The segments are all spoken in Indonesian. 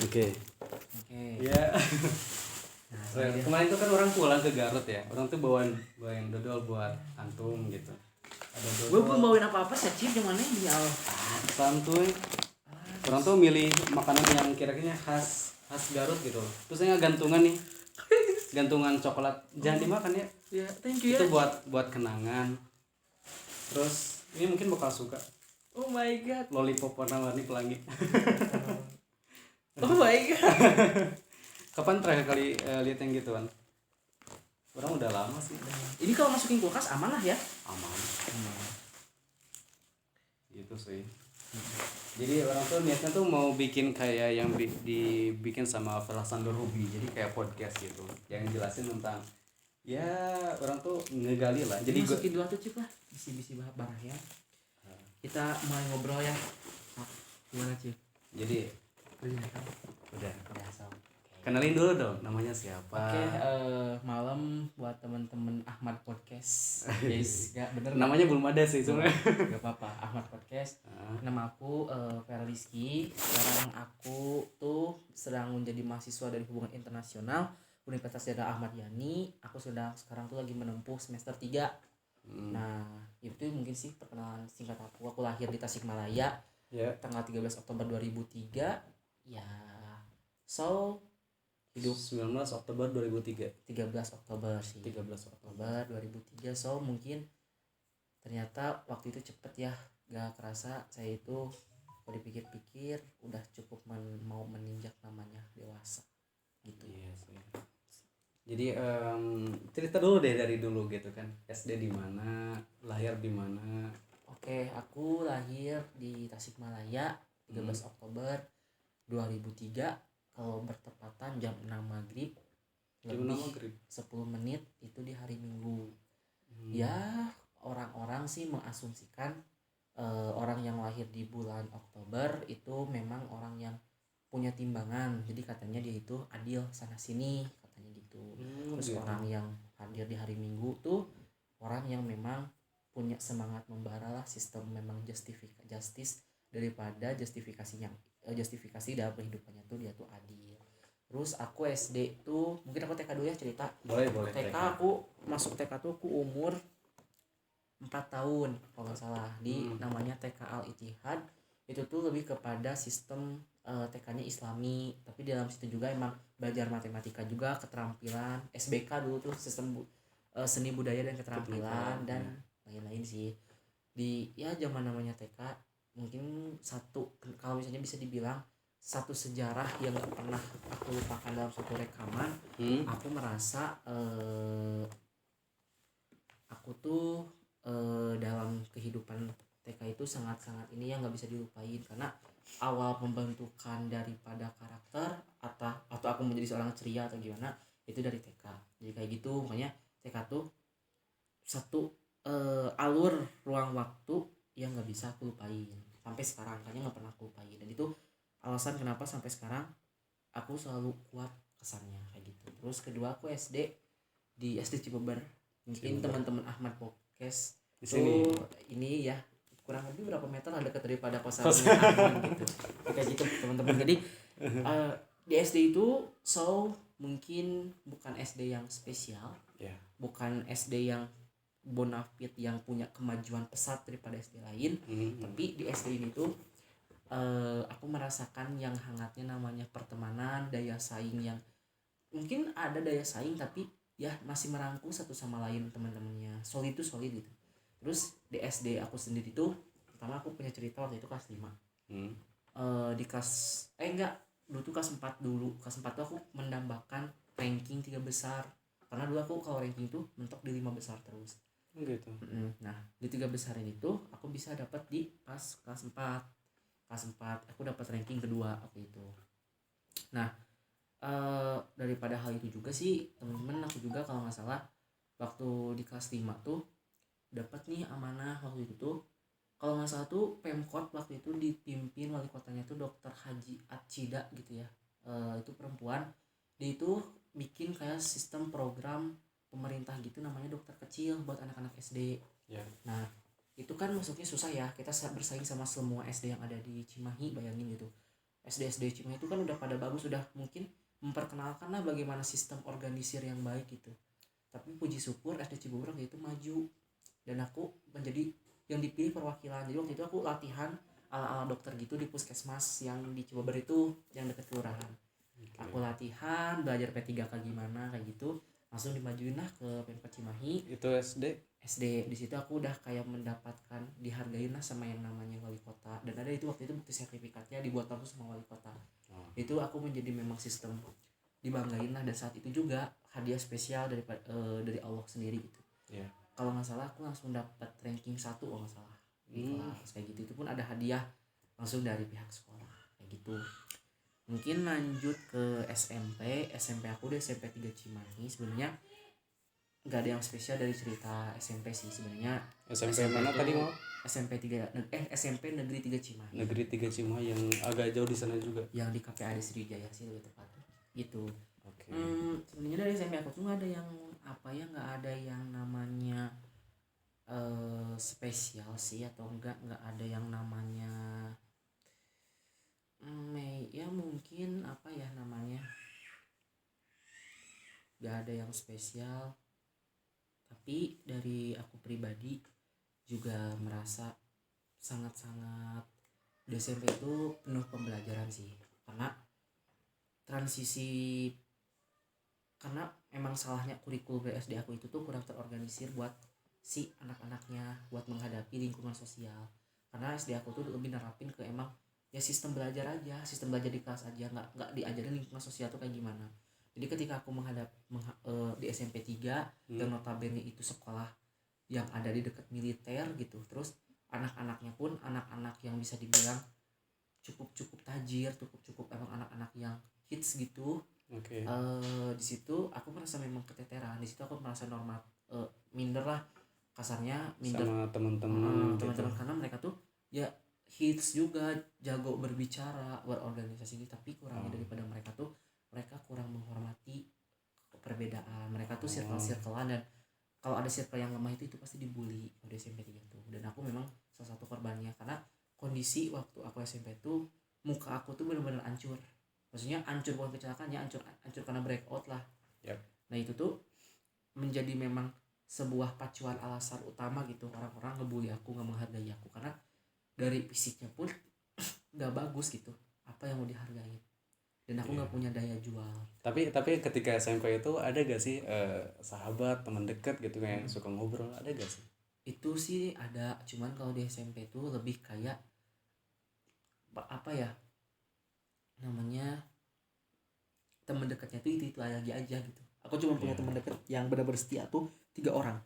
Oke. Ya. Kemarin tuh kan orang pulang ke Garut ya. Orang tuh bawain dodol buat antum gitu. Ada dodol. Gue belum bawain apa-apa sih, Cip, yang mana ini al. Santuy. Orang tuh milih makanan yang kira-kira khas Garut gitu. Terus saya gantungan nih. Gantungan coklat. Jangan dimakan ya. Ya, thank you Itu ya. buat kenangan. Terus ini mungkin bakal suka. Oh my god. Lollipop warna-warni pelangi. Oh my god. Kapan terakhir kali lihat yang gituan? Orang udah lama sih. Ini kalau masukin kulkas aman lah ya. Aman. Gitu sih. Jadi orang tuh niatnya tuh mau bikin kayak yang dibikin sama Felsandor Hobi. Jadi kayak podcast gitu. Yang jelasin tentang ya orang tuh ngegali lah. Jadi masukin dua tuh, Cip lah. Bisi-bisi barang ya. Kita mulai ngobrol ya. Gimana, Cip? Jadi udah. So. Kenalin dulu dong namanya siapa. Oke, malam buat teman-teman Ahmad Podcast. Guys, enggak bener. Namanya belum ada sih sebenarnya. Enggak apa-apa, Ahmad Podcast. Nama aku Ferliski. Sekarang aku tuh sedang menjadi mahasiswa dari Hubungan Internasional Universitas Jenderal Ahmad Yani. Aku sekarang tuh lagi menempuh semester 3. Nah, itu mungkin sih perkenalan singkat aku. Aku lahir di Tasikmalaya. Tanggal 13 Oktober 2003. Ya. So hidup 19 Oktober 2003. 13 Oktober sih. 13 Oktober 2003. So mungkin ternyata waktu itu cepet ya. Gak kerasa saya itu kalau dipikir-pikir udah cukup mau meninjak namanya dewasa gitu. Yes, ya. Jadi cerita dulu deh dari dulu gitu kan. SD di mana, lahir di mana? Oke, aku lahir di Tasikmalaya 13 Oktober 2003. Kalau bertepatan jam 6 maghrib lebih 10 menit itu di hari Minggu. Ya orang-orang sih mengasumsikan orang yang lahir di bulan Oktober itu memang orang yang punya timbangan. Jadi katanya dia itu adil sana sini katanya gitu. Terus gitu. Orang yang hadir di hari Minggu tuh orang yang memang punya semangat membara lah, sistem memang justice daripada justifikasi dalam kehidupannya tuh dia tuh adil. Terus aku SD tuh mungkin aku TK dulu ya cerita. Boleh. TK aku masuk TK tuh aku umur 4 tahun kalau nggak salah di namanya TK Al Ittihad. Itu tuh lebih kepada sistem TK-nya Islami, tapi di dalam situ juga emang belajar matematika juga, keterampilan SBK dulu tuh sistem seni budaya dan keterampilan dan lain-lain sih. Di ya zaman namanya TK mungkin satu kalau misalnya bisa dibilang satu sejarah yang gak pernah aku lupakan dalam suatu rekaman. Aku merasa aku tuh dalam kehidupan TK itu sangat-sangat ini yang gak bisa dilupain karena awal pembentukan daripada karakter atau aku menjadi seorang ceria atau gimana itu dari TK. Jadi kayak gitu, makanya TK tuh satu alur ruang waktu yang nggak bisa aku lupain sampai sekarang, kayaknya nggak pernah aku lupain. Dan itu alasan kenapa sampai sekarang aku selalu kuat kesannya kayak gitu. Terus kedua aku SD di SD Cibeber. Mungkin teman-teman Ahmad Podcast itu ini ya kurang lebih berapa meter lah dekat daripada kosannya Ahmad gitu. Kayak gitu teman-teman. Jadi di SD itu mungkin bukan SD yang spesial, bukan SD yang bonafit yang punya kemajuan pesat daripada SD lain, tapi di SD ini tuh aku merasakan yang hangatnya namanya pertemanan, daya saing yang mungkin ada daya saing tapi ya masih merangkul satu sama lain teman-temannya, solid gitu. Terus di SD aku sendiri tuh pertama aku punya cerita waktu itu kelas 5 di kelas dulu tuh kelas 4 dulu. Kelas 4 tuh aku mendambakan ranking 3 besar karena dulu aku kalau ranking tuh mentok di 5 besar terus gitu. Nah di 3 besar ini tuh aku bisa dapat di pas kelas 4 aku dapat ranking kedua waktu itu. Nah daripada hal itu juga sih temen-temen aku juga kalau nggak salah waktu di kelas 5 tuh dapat nih amanah waktu itu tuh kalau nggak salah tuh Pemkot waktu itu dipimpin wali kotanya tuh Dr. Haji Acida gitu ya. Itu perempuan, dia itu bikin kayak sistem program pemerintah gitu namanya dokter kecil buat anak-anak SD. Nah itu kan masuknya susah ya, kita bersaing sama semua SD yang ada di Cimahi, bayangin gitu. SD Cimahi itu kan udah pada bagus, udah mungkin memperkenalkan lah bagaimana sistem organisir yang baik gitu. Tapi puji syukur SD Cibobrang itu maju dan aku menjadi yang dipilih perwakilan. Jadi waktu itu aku latihan ala-ala dokter gitu di puskesmas yang di Cibober itu yang dekat kelurahan. Aku latihan belajar P3K gimana kayak gitu, langsung dimajuin lah ke Pemkot Cimahi. Itu SD. Di situ aku udah kayak mendapatkan dihargain lah sama yang namanya wali kota, dan ada itu waktu itu bukti sertifikatnya dibuat langsung sama wali kota. Itu aku menjadi memang sistem dibanggain lah, dan saat itu juga hadiah spesial dari Allah sendiri gitu. Kalau nggak salah aku langsung dapat ranking 1 kalau nggak salah di kelas kayak gitu. Itu pun ada hadiah langsung dari pihak sekolah kayak gitu. Mungkin lanjut ke SMP aku di SMP 3 Cimahi. Sebenarnya nggak ada yang spesial dari cerita SMP sih sebenarnya. SMP mana tadi mau? SMP Negeri 3 Cimahi. Negeri 3 Cimahi yang agak jauh di sana juga. Yang di KPAD Sriwijaya sih lebih tepat gitu. Oke. Sebenarnya dari SMP aku tuh nggak ada yang nggak ada yang namanya spesial sih, atau nggak ada yang namanya ya mungkin apa ya namanya, nggak ada yang spesial. Tapi dari aku pribadi juga merasa sangat-sangat di SMP itu penuh pembelajaran sih, karena transisi, karena emang salahnya kurikulum dari SD aku itu tuh kurang terorganisir buat si anak-anaknya buat menghadapi lingkungan sosial. Karena SD aku tuh lebih nerapin ke emang ya sistem belajar aja, sistem belajar di kelas aja, nggak diajarin lingkungan sosial tuh kayak gimana. Jadi ketika aku di SMP 3 yang notabene itu sekolah yang ada di dekat militer gitu, terus anak-anaknya pun anak-anak yang bisa dibilang cukup tajir, cukup emang anak-anak yang hits gitu. Di situ aku merasa memang keteteran, di situ aku merasa normal, minder lah kasarnya, minder sama teman-teman gitu. Karena mereka tuh ya hits juga, jago berbicara, berorganisasi gitu, tapi kurangnya daripada mereka tuh mereka kurang menghormati perbedaan. Mereka tuh circle-circlean, dan kalau ada circle yang lemah itu pasti dibully pada SMP 3 tuh. Dan aku memang salah satu korbannya, karena kondisi waktu aku SMP tuh muka aku tuh benar-benar hancur. Maksudnya hancur bukan kecelakaannya, hancur karena breakout lah. Nah itu tuh menjadi memang sebuah pacuan alasan utama gitu, orang-orang ngebully aku, nggak menghargai aku, karena dari fisiknya pun nggak bagus gitu, apa yang mau dihargai, dan aku nggak punya daya jual. Tapi ketika SMP itu ada gak sih sahabat, teman dekat gitu yang suka ngobrol, ada gak sih? Itu sih ada, cuman kalau di SMP tuh lebih kayak apa ya namanya, teman dekatnya tuh itu aja gitu. Aku cuma punya teman dekat yang benar-benar setia tuh 3 orang.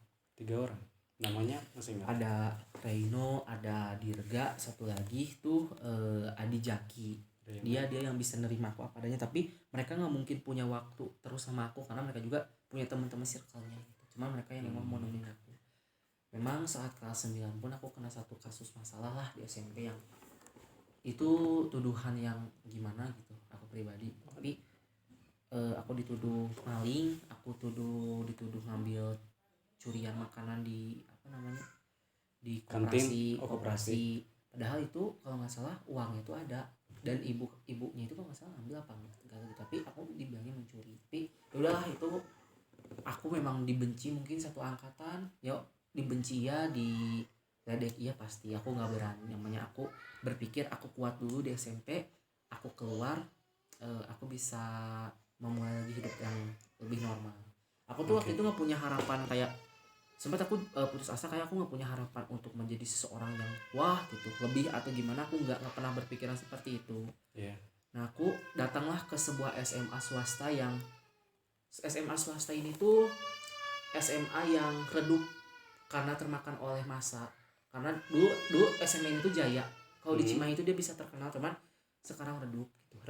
Namanya masing-masing? Ada Reino, ada Dirga, satu lagi tuh Adi Jaki. Dia yang bisa nerima aku apa adanya, tapi mereka nggak mungkin punya waktu terus sama aku karena mereka juga punya teman-teman circle-nya gitu. Cuma mereka yang memang mau nemenin aku. Memang saat kelas 9 pun aku kena satu kasus masalah lah di SMP, yang itu tuduhan yang gimana gitu aku pribadi. Tapi aku dituduh maling, aku dituduh ngambil curian makanan di apa namanya, di koperasi. Padahal itu kalau nggak salah uangnya itu ada, dan ibunya itu kalau nggak salah ambil apa enggak gitu, tapi aku dibilangnya mencuri. Tapi udahlah, itu aku memang dibenci mungkin satu angkatan, yuk dibenci ya, di ledek iya pasti. Aku nggak berani, namanya aku berpikir aku kuat dulu di SMP, aku keluar, aku bisa memulai lagi hidup yang lebih normal. Aku tuh waktu itu nggak punya harapan, kayak sempat aku putus asa, kayak aku nggak punya harapan untuk menjadi seseorang yang wah gitu lebih atau gimana. Aku nggak pernah berpikiran seperti itu. Nah aku datanglah ke sebuah SMA swasta, yang SMA swasta ini tuh SMA yang redup karena termakan oleh masa. Karena dulu SMA ini tuh jaya, kalau di Cimahi itu dia bisa terkenal, cuman sekarang redup gitu.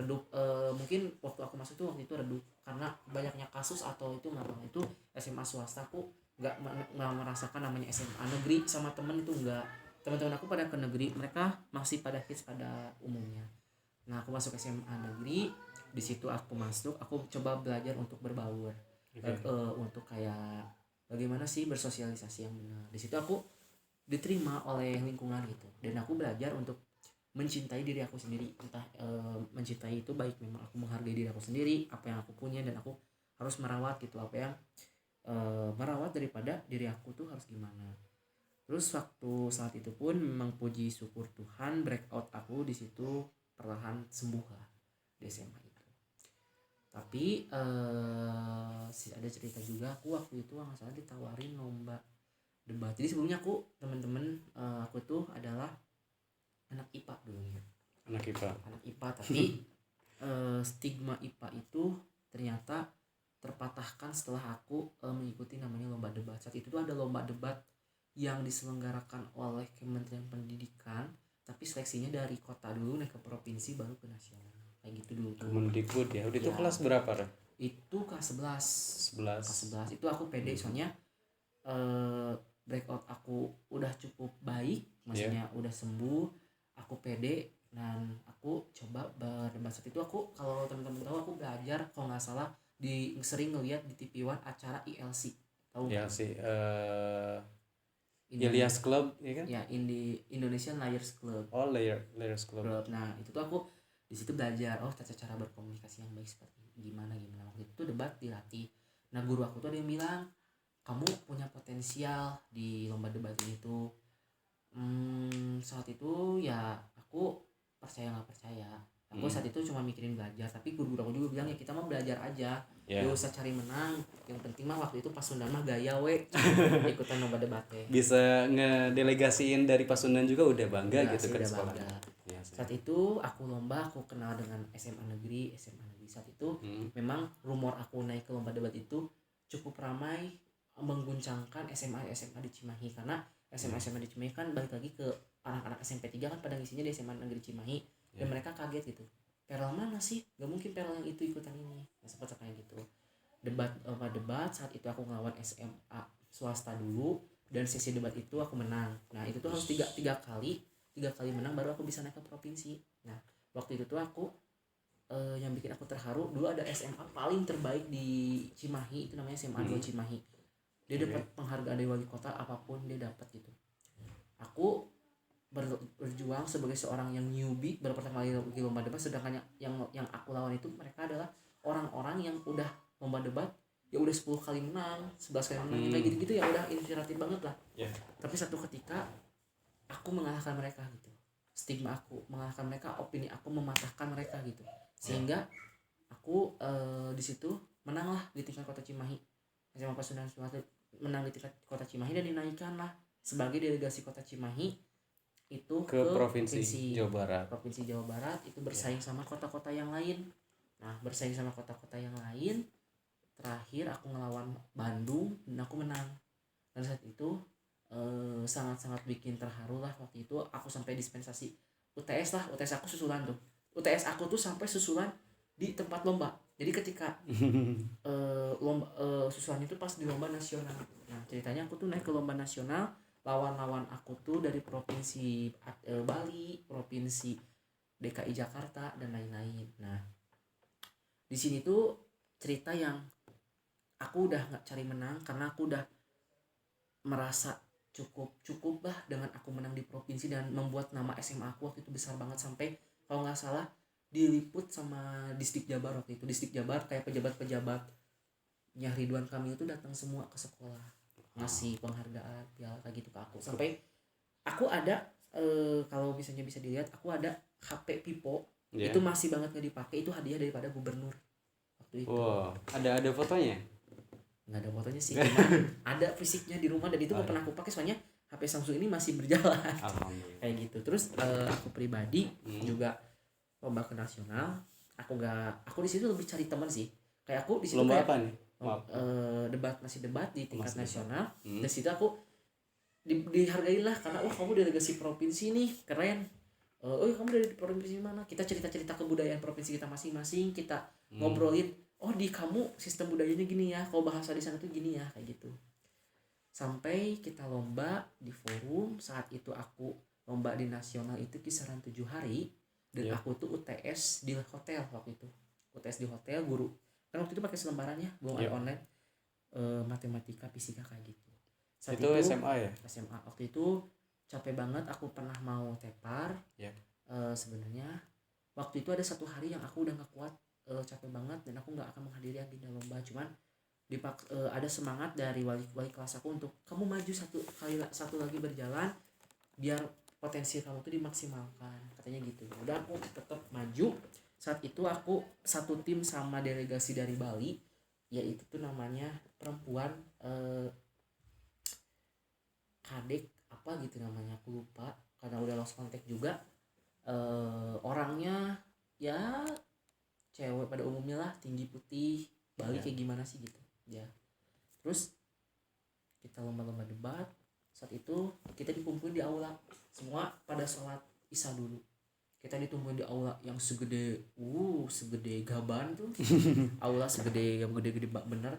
Mungkin waktu aku masuk tuh waktu itu redup karena banyaknya kasus atau itu nggak. Itu SMA swasta, aku nggak merasakan namanya SMA negeri sama temen itu nggak. Teman-teman aku pada ke negeri, mereka masih pada hits pada umumnya. Nah aku masuk SMA negeri, di situ aku coba belajar untuk berbaur, untuk kayak bagaimana sih bersosialisasi yang benar. Di situ aku diterima oleh lingkungan gitu, dan aku belajar untuk mencintai diri aku sendiri. Entah mencintai itu baik memang aku menghargai diri aku sendiri, apa yang aku punya, dan aku harus merawat gitu apa yang merawat daripada diri aku tuh harus gimana. Terus waktu saat itu pun memang puji syukur Tuhan, breakout aku di situ perlahan sembuh lah di SMA itu. Tapi ada cerita juga, aku waktu itu nggak salah ditawarin lomba debat. Jadi sebelumnya aku teman-teman aku tuh adalah anak IPA dulunya. Anak IPA. Anak IPA tapi stigma IPA itu ternyata terpatahkan setelah aku mengikuti namanya lomba debat. Saat itu tuh ada lomba debat yang diselenggarakan oleh Kementerian Pendidikan, tapi seleksinya dari kota dulu naik ke provinsi baru ke nasional. Kayak gitu dulu tuh. Kemendikbud ya. Udah itu kelas berapa, Ra? Itu kelas 11. 11. Kelas 11 itu aku pede soalnya breakout aku udah cukup baik, maksudnya udah sembuh, aku pede dan aku coba berdebat. Saat itu aku, kalau teman-teman tahu, aku belajar kalau nggak salah sering ngeliat di TV One acara ILC, tahu nggak? ILC Ilyas Club ya kan? Ya, Indonesian Liars Club. Oh, Liars Club. Nah itu tuh aku di situ belajar cara berkomunikasi yang baik seperti gimana. Waktu itu debat dilatih. Nah guru aku tuh ada yang bilang, kamu punya potensial di lomba debat ini tuh. Saat itu ya aku percaya nggak percaya. Aku saat itu cuma mikirin belajar, tapi guru aku juga bilang ya kita mah belajar aja, gak usah cari menang. Yang penting mah waktu itu Pasundan mah gaya ikutan lomba debatnya. Bisa ngedelegasiin dari Pasundan juga udah bangga gitu kan sekolah. Saat itu aku lomba, aku kenal dengan SMA negeri. Saat itu memang rumor aku naik ke lomba debat itu cukup ramai, mengguncangkan SMA di Cimahi, karena SMA di Cimahi kan balik lagi ke anak-anak SMP 3 kan pada ngisinya di SMA negeri Cimahi. Dan mereka kaget gitu, Perel mana sih, gak mungkin Perel yang itu ikutan ini. Nah, sempat kayak gitu. Debat saat itu aku ngelawan SMA swasta dulu, dan sesi debat itu aku menang. Nah itu tuh harus tiga kali menang baru aku bisa naik ke provinsi. Nah waktu itu tuh aku yang bikin aku terharu, dulu ada SMA paling terbaik di Cimahi, itu namanya SMA 2 Cimahi. Dia dapat penghargaan dari wali kota, apapun dia dapat gitu. Aku berjuang sebagai seorang yang newbie, baru pertama kali di lomba debat, sedangkan yang aku lawan itu mereka adalah orang-orang yang udah lomba debat ya udah 10 kali menang, 11 kali menang, kayak gitu-gitu ya udah inspiratif banget lah. Tapi satu ketika aku mengalahkan mereka gitu, stigma aku mengalahkan mereka, opini aku mematahkan mereka gitu, sehingga aku di situ menang lah di tingkat kota Cimahi. SMA Pasundan menang di tingkat kota Cimahi dan dinaikkan lah sebagai delegasi kota Cimahi itu ke provinsi Jawa Barat itu bersaing sama kota-kota yang lain. Nah bersaing sama kota-kota yang lain, terakhir aku ngelawan Bandung dan aku menang. Dan saat itu sangat-sangat bikin terharu lah. Waktu itu aku sampai dispensasi UTS aku susulan tuh. UTS aku tuh sampai susulan di tempat lomba. Jadi ketika lomba susulan itu pas di lomba nasional. Nah ceritanya aku tuh naik ke lomba nasional, lawan-lawan aku tuh dari provinsi Bali, provinsi DKI Jakarta dan lain-lain. Nah di sini tuh cerita yang aku udah nggak cari menang, karena aku udah merasa cukup lah dengan aku menang di provinsi dan membuat nama SMA aku waktu itu besar banget, sampai kalau nggak salah diliput sama Distrik Jabar waktu itu. Distrik Jabar kayak pejabat-pejabatnya Ridwan Kamil itu datang semua ke sekolah ngasih penghargaan piala kayak gitu ke aku. Sampai aku ada kalau misalnya bisa dilihat, aku ada HP Pipo itu masih banget nggak dipakai, itu hadiah daripada gubernur waktu itu. Ada fotonya? Nggak ada fotonya sih, cuman ada fisiknya di rumah, dan itu nggak pernah aku pakai soalnya HP Samsung ini masih berjalan. Kayak gitu. Terus aku pribadi juga lomba ke nasional, aku di situ lebih cari teman sih. Kayak aku di situ lomba kayak apa nih? debat di tingkat nasional. Dari situ aku dihargai lah, karena kamu delegasi provinsi nih, keren. Kamu dari provinsi mana? Kita cerita kebudayaan provinsi kita masing-masing, kita ngobrolin, di kamu sistem budayanya gini ya, kalau bahasa di sana tuh gini ya, kayak gitu. Sampai kita lomba di forum. Saat itu aku lomba di nasional itu kisaran 7 hari, dan aku tuh UTS di hotel waktu itu. UTS di hotel, guru kan waktu itu pakai selembarannya, belum ada online, matematika, fisika kayak gitu. Saat itu SMA ya? SMA waktu itu capek banget, aku pernah mau tepar. sebenarnya waktu itu ada satu hari yang aku udah nggak kuat, capek banget dan aku nggak akan menghadiri agenda lomba. Cuman ada semangat dari wali kelas aku untuk kamu maju satu lagi berjalan biar potensi kamu tuh dimaksimalkan, katanya gitu. Udah aku tetap maju. Saat itu aku satu tim sama delegasi dari Bali, yaitu tuh namanya perempuan, kadek apa gitu namanya, aku lupa karena udah lost contact juga. Orangnya ya cewek pada umumnya lah, tinggi putih Bali kayak gimana sih gitu ya. Terus kita lomba-lomba debat. Saat itu kita dikumpulin di aula, semua pada sholat isya dulu. Kita ditumpulin di aula yang segede gaban tuh. Aula segede bener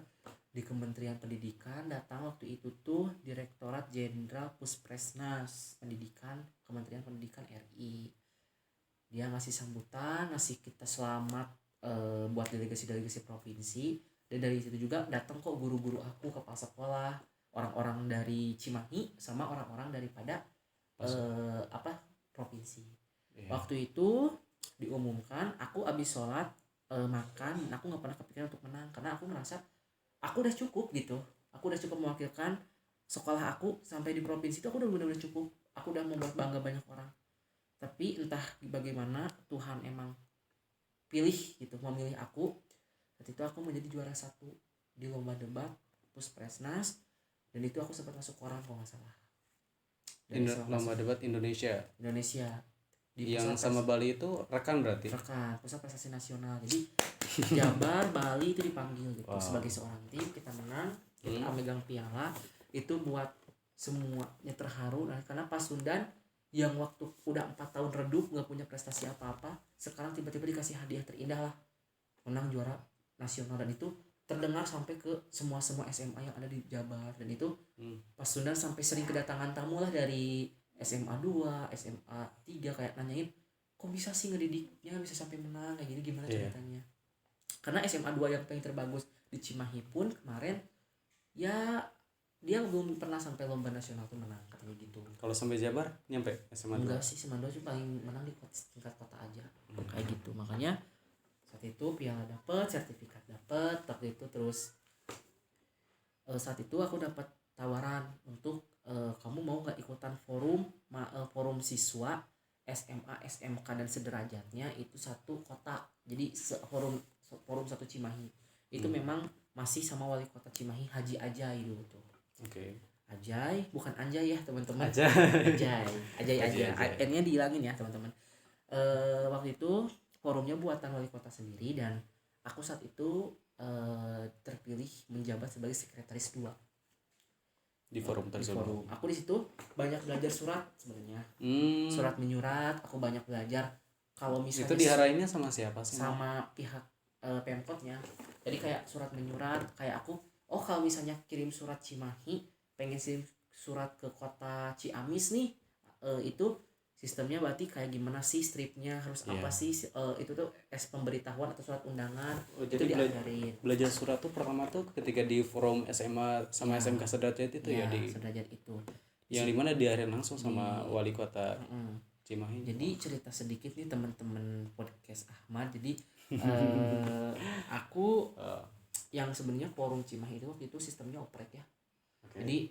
di Kementerian Pendidikan. Datang waktu itu tuh Direktorat Jenderal Puspresnas Pendidikan Kementerian Pendidikan RI. Dia ngasih sambutan, ngasih kita selamat buat delegasi provinsi. Dan dari situ juga datang kok guru-guru aku, kepala sekolah, orang-orang dari Cimahi sama orang-orang daripada provinsi. Waktu itu diumumkan, aku abis sholat makan, dan aku nggak pernah kepikiran untuk menang karena aku merasa aku udah cukup gitu. Aku udah cukup mewakilkan sekolah aku sampai di provinsi itu, aku udah benar-benar cukup. Aku udah membuat bangga banyak orang. Tapi entah bagaimana Tuhan emang pilih gitu, memilih aku. Saat itu aku menjadi juara 1 di lomba debat Puspresnas, dan itu aku sempat masuk koran kalau nggak salah. Lomba debat Indonesia di yang sama Bali itu rekan berarti? Rekan, Pusat Prestasi Nasional. Jadi Jabar, Bali itu dipanggil gitu. Sebagai seorang tim kita menang, kita megang piala. Itu buat semuanya terharu. Nah, karena Pasundan yang waktu udah 4 tahun redup nggak punya prestasi apa-apa, sekarang tiba-tiba dikasih hadiah terindah lah, menang juara nasional. Dan itu terdengar sampai ke semua SMA yang ada di Jabar. Dan itu Pasundan sampai sering kedatangan tamu lah dari SMA 2, SMA 3 kayak nanyain kok bisa sih ngedidiknya bisa sampai menang kayak gini, gimana ceritanya. Karena SMA 2 yang paling terbagus di Cimahi pun kemarin ya dia belum pernah sampai lomba nasional tuh menang, katanya gitu. Kalau sampai Jabar nyampe SMA 2? Enggak sih, SMA 2 sih paling menang di tingkat kota aja. Kayak gitu. Makanya saat itu piala dapet, sertifikat dapet, waktu itu terus saat itu aku dapat tawaran untuk kamu mau nggak ikutan forum siswa SMA, SMK dan sederajatnya itu satu kota. Jadi forum satu Cimahi itu memang masih sama wali kota Cimahi Haji Ajay dulu tuh. Ajay, bukan Anjay ya teman-teman. Ajay. N-nya dihilangin ya teman-teman. Waktu itu forumnya buatan wali kota sendiri dan aku saat itu terpilih menjabat sebagai sekretaris 2 di forum tersebut. Aku di situ banyak belajar surat sebenarnya. Surat menyurat, aku banyak belajar. Kalau misalnya itu diharainnya sama siapa sih? Sama pihak Pemkotnya. Jadi kayak surat menyurat, kayak aku kalau misalnya kirim surat Cimahi, pengen kirim surat ke kota Ciamis nih, itu sistemnya berarti kayak gimana sih, stripnya harus apa sih, itu tuh pemberitahuan atau surat undangan. Jadi belajar surat tuh pertama tuh ketika di forum SMA sama SMK sederajat itu ya di sederajat itu yang dimana diarahin langsung sama wali kota Cimahi. Jadi cerita sedikit nih teman-teman podcast Ahmad. Jadi aku yang sebenarnya forum Cimahi itu waktu itu sistemnya oprek ya. Jadi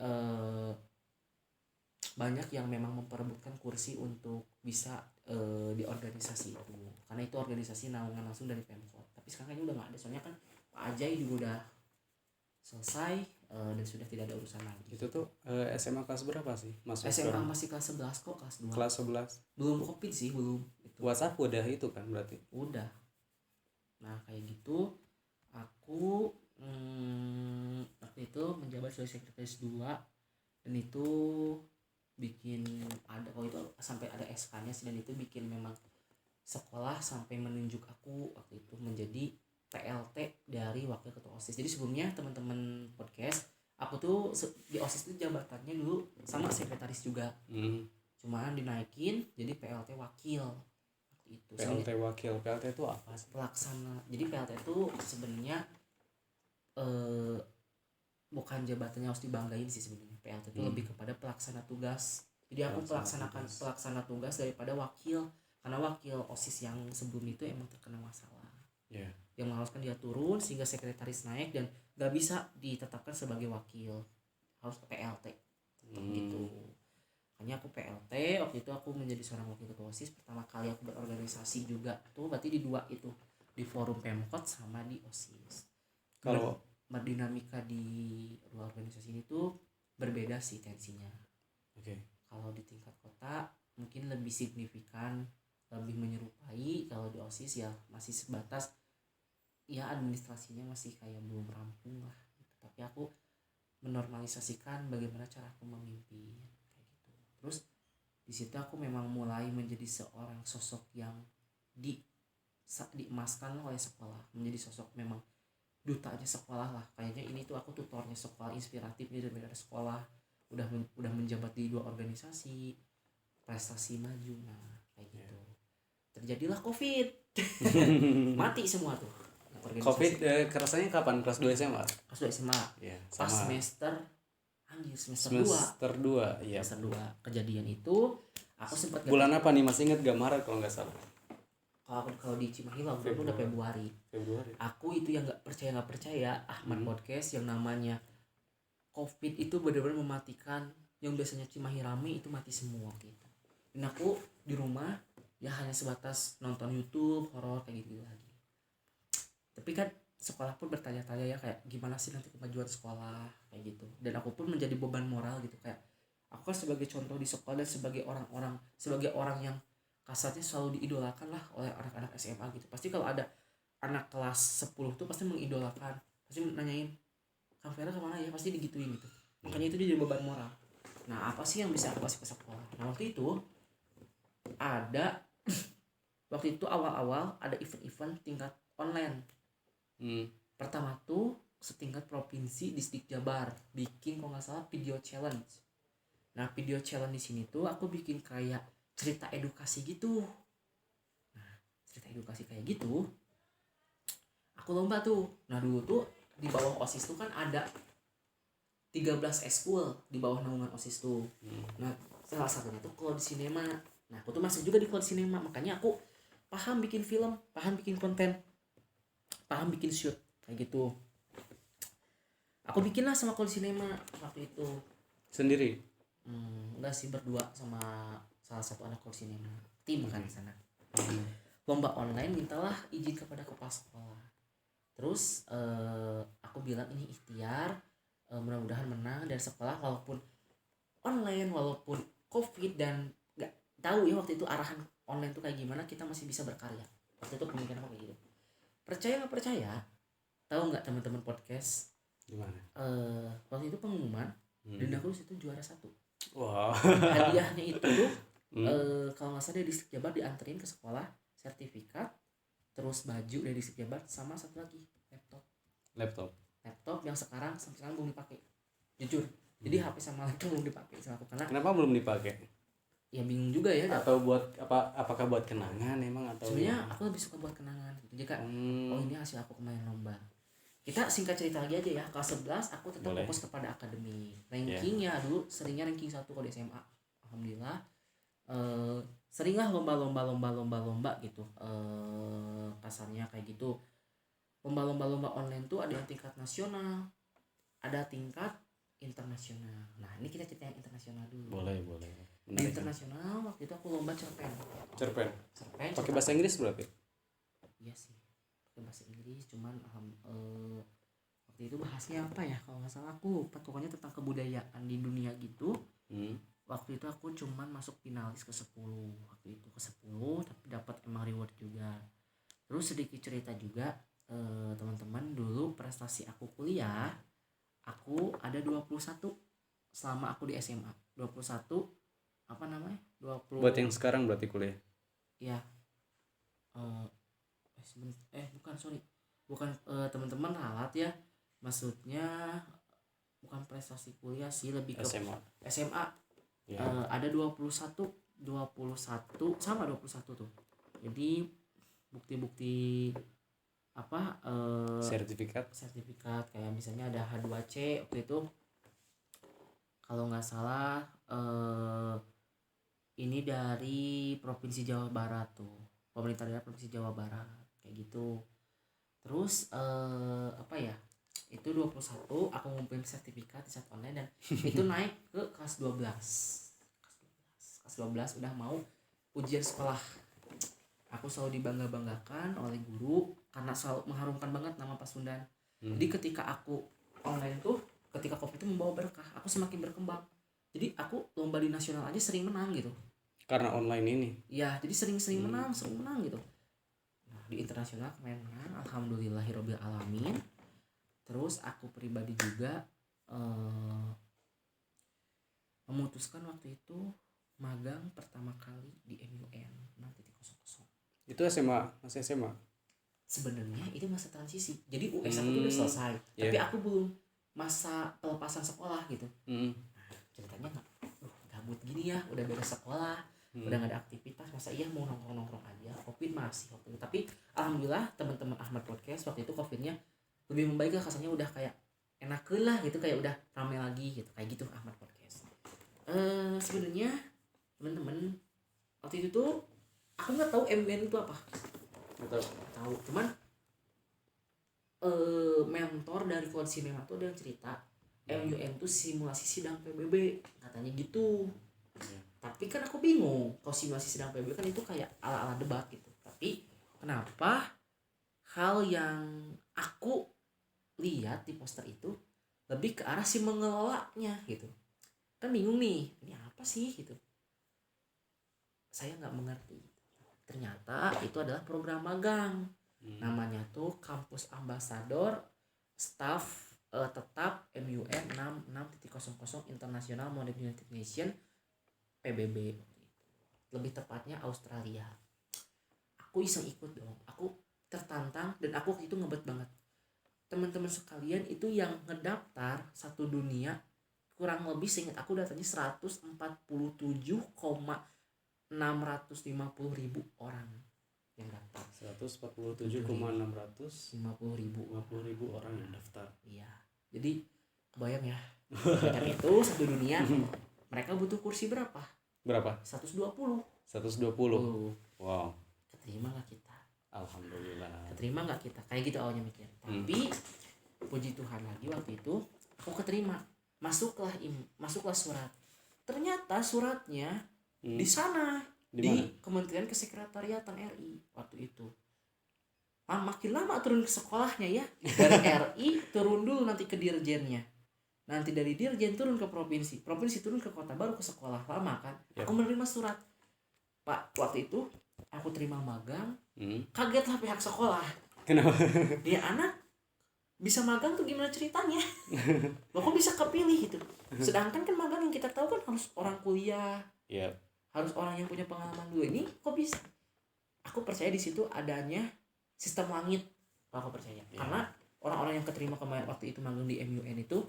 banyak yang memang memperebutkan kursi untuk bisa di organisasi itu, karena itu organisasi naungan langsung dari Pemkot. Tapi sekarang kayaknya udah nggak ada, soalnya kan Pak Ajay juga udah selesai dan sudah tidak ada urusan lagi. Itu tuh SMA kelas berapa sih? SMA masih kelas 11 kok, kelas 2. Kelas 11. Belum COVID sih, belum. Itu. WhatsApp udah itu kan berarti? Udah. Nah kayak gitu aku waktu itu menjabat sebagai sekretaris 2 dan itu bikin ada itu sampai ada SK-nya sih, dan itu bikin memang sekolah sampai menunjuk aku waktu itu menjadi PLT dari wakil ketua OSIS. Jadi sebelumnya teman-teman podcast, aku tuh di OSIS itu jabatannya dulu sama sekretaris juga. Cuman dinaikin jadi PLT wakil waktu itu. PLT wakil. PLT itu apa sih? Pelaksana. Jadi PLT itu sebenarnya bukan jabatannya harus dibanggain sih sebenarnya. PLT itu lebih kepada pelaksana tugas. Jadi aku pelaksana tugas daripada wakil. karena wakil OSIS yang sebelum itu emang terkena masalah Ya. yang mengharuskan dia turun sehingga sekretaris naik dan gak bisa ditetapkan sebagai wakil, harus PLT gitu. Makanya aku PLT waktu itu, aku menjadi seorang wakil ketua OSIS pertama kali aku berorganisasi juga tuh, berarti di dua itu, di forum Pemkot sama di OSIS. Kalau berdinamika di dua organisasi ini tuh berbeda sih tensinya. Kalau di tingkat kota mungkin lebih signifikan, lebih menyerupai. Kalau di OSIS ya masih sebatas ya administrasinya masih kayak belum rampung lah gitu. Tapi aku menormalisasikan bagaimana cara aku memimpin kayak gitu. Terus di situ aku memang mulai menjadi seorang sosok yang diemaskan oleh sekolah, menjadi sosok memang dutanya sekolah lah. Kayaknya ini tuh aku tutornya sekolah, inspiratif nih dari sekolah. Udah menjabat di dua organisasi, prestasi maju, nah kayak gitu. Terjadilah COVID. Mati semua tuh organisasi. COVID kerasanya kapan? Kelas 2 SMA? Kelas 2 SMA. Ya, Pas sama. semester 2. Semester 2, iya. Semester 2 kejadian itu aku sempat bulan apa nih? Masih ingat gak? Maret kalau nggak salah. Kalau di Cimahi waktu itu udah Februari. Aku itu yang nggak percaya Ahmad Podcast yang namanya COVID itu benar-benar mematikan. Yang biasanya Cimahi rame itu mati semua gitu. Dan aku di rumah ya hanya sebatas nonton YouTube horor kayak gitu lagi. Tapi kan sekolah pun bertanya-tanya ya kayak gimana sih nanti kemajuan sekolah kayak gitu. Dan aku pun menjadi beban moral gitu, kayak aku kan sebagai contoh di sekolah dan sebagai orang yang kasarnya selalu diidolakan lah oleh anak-anak SMA gitu. Pasti kalau ada anak kelas 10 tuh pasti mengidolakan, pasti nanyain Kang Vera kemana ya, pasti digituin gitu. Makanya itu dia jadi beban moral. Nah apa sih yang bisa aku kasih ke sekolah? Nah waktu itu ada waktu itu awal-awal ada event-event tingkat online. Pertama tuh setingkat provinsi distrik Jabar bikin kalau nggak salah video challenge. Nah video challenge di sini tuh aku bikin kayak cerita edukasi gitu. Nah cerita edukasi kayak gitu aku lomba tuh. Nah dulu tuh di bawah OSIS tuh kan ada 13 eskul di bawah naungan OSIS tuh. Nah salah satunya tuh Cloud Cinema. Nah aku tuh masuk juga di Cloud Cinema, makanya aku paham bikin film, paham bikin konten, paham bikin shoot kayak gitu. Aku bikinlah sama Cloud Cinema waktu itu sendiri. Enggak sih, berdua sama salah satu anak Cloud Cinema, tim kan di sana. Lomba online, mintalah izin kepada kepala sekolah. Terus aku bilang ini ikhtiar, mudah-mudahan menang. Dan sekolah walaupun online, walaupun COVID dan nggak tahu ya waktu itu arahan online tuh kayak gimana, kita masih bisa berkarya. Waktu itu pemikiran aku kayak gitu. Percaya nggak percaya, tahu nggak teman-teman podcast? Gimana? Waktu itu pengumuman dan aku situ juara 1. Wow. Hadiahnya itu tuh kalau nggak salah dari distrik Jabar dianterin ke sekolah, sertifikat, terus baju dari distrik Jabar, sama satu lagi laptop yang sekarang sampai sekarang belum dipakai, jujur. Jadi HP sama laptop belum dipakai sama aku. Karena kenapa belum dipakai? Ya bingung juga ya. Atau buat apakah buat kenangan emang atau? Sebenarnya aku lebih suka buat kenangan gitu. Jika oh ini hasil aku kemarin lomba. Kita singkat cerita lagi aja ya. Kelas 11 aku tetap fokus kepada akademik. Rankingnya dulu seringnya ranking 1 kalau di SMA. Alhamdulillah. Seringlah lomba gitu. Kasarnya kayak gitu. Lomba online tuh ada yang tingkat nasional, ada tingkat internasional. Nah ini kita cerita yang internasional dulu. Boleh. Di internasional waktu itu aku lomba cerpen. Pakai bahasa Inggris berarti? Iya sih, pakai bahasa Inggris. Cuman waktu itu bahasnya apa ya, kalau nggak salah aku lupa. Pokoknya tentang kebudayaan di dunia gitu. Waktu itu aku cuman masuk finalis ke 10. Waktu itu ke 10 tapi dapat emang reward juga. Terus sedikit cerita juga, teman-teman, dulu prestasi aku kuliah, aku ada 21 selama aku di SMA. 21 apa namanya? 20 buat yang sekarang berarti kuliah. Ya. Bukan teman-teman ralat ya. Maksudnya bukan prestasi kuliah sih, lebih ke SMA. Ya. Ada 21 sama 21 tuh. Jadi bukti-bukti apa sertifikat kayak misalnya ada H2C waktu itu kalau nggak salah, ini dari Provinsi Jawa Barat tuh, pemerintah daerah Provinsi Jawa Barat kayak gitu. Terus apa ya, itu 21 aku ngumpulin sertifikat di saat online dan itu naik ke kelas 12. Kelas 12 udah mau ujian sekolah. Aku selalu dibangga-banggakan oleh guru karena selalu mengharumkan banget nama Pasundan. Jadi ketika aku online tuh, ketika Covid itu membawa berkah, aku semakin berkembang. Jadi aku lomba di nasional aja sering menang gitu. Karena online ini. Ya, jadi sering menang gitu. Nah, di internasional kemarin menang, alhamdulillahirabbil alamin. Terus aku pribadi juga memutuskan waktu itu magang pertama kali di MUN 6.00. Itu SMA, masih SMA. Sebenarnya itu masa transisi. Jadi US aku tuh udah selesai, tapi aku belum masa pelepasan sekolah gitu. Nah, ceritanya gabut gini ya, udah beres sekolah, udah gak ada aktivitas, masa iya mau nongkrong aja. Covid masih waktu itu, tapi alhamdulillah teman-teman Ahmad Podcast waktu itu Covidnya lebih membaik lah, kasarnya udah kayak enakeun lah gitu, kayak udah rame lagi gitu, kayak gitu Ahmad Podcast. Sebenarnya teman-teman waktu itu tuh aku nggak tahu MUN itu apa, nggak tahu, cuman mentor dari Koalisi Mema tuh ada yang cerita MUN tuh simulasi sidang PBB katanya gitu. Tapi kan aku bingung, kalau simulasi sidang PBB kan itu kayak ala-ala debat gitu. Tapi kenapa hal yang aku lihat di poster itu lebih ke arah si mengelolanya gitu, kan bingung nih, ini apa sih gitu, saya nggak mengerti. Ternyata itu adalah program magang, namanya tuh Kampus Ambassador Staff tetap MUN 6.00 International Model United Nation PBB, lebih tepatnya Australia. Aku iseng ikut dong, aku tertantang dan aku waktu itu ngebet banget. Teman-teman sekalian itu yang ngedaftar satu dunia kurang lebih seingat aku datanya 147,650.000 orang yang daftar. 147,650.000 orang yang daftar. Iya. Jadi kebayang ya. Banyak itu satu dunia. Mereka butuh kursi berapa? 120. 120. Wow. Keterima nggak kita? Alhamdulillah. Keterima nggak kita? Kayak gitu awalnya mikir. Tapi puji Tuhan lagi waktu itu aku keterima. Masuklah surat. Ternyata suratnya di sana di Kementerian Kesekretariatan RI waktu itu. Makin lama turun ke sekolahnya ya, dari RI turun dulu nanti ke dirjennya, nanti dari dirjen turun ke provinsi turun ke kota, baru ke sekolah. Lama kan. Aku menerima surat, Pak, waktu itu aku terima magang. Kagetlah pihak sekolah. Kenapa? Dia anak bisa magang tuh gimana ceritanya? Loh kok bisa kepilih gitu? Sedangkan kan magang yang kita tahu kan harus orang kuliah, harus orang yang punya pengalaman dulu. Ini kok bisa? Aku percaya di situ adanya sistem langit. Aku percaya karena orang-orang yang keterima kemarin waktu itu magang di MUN itu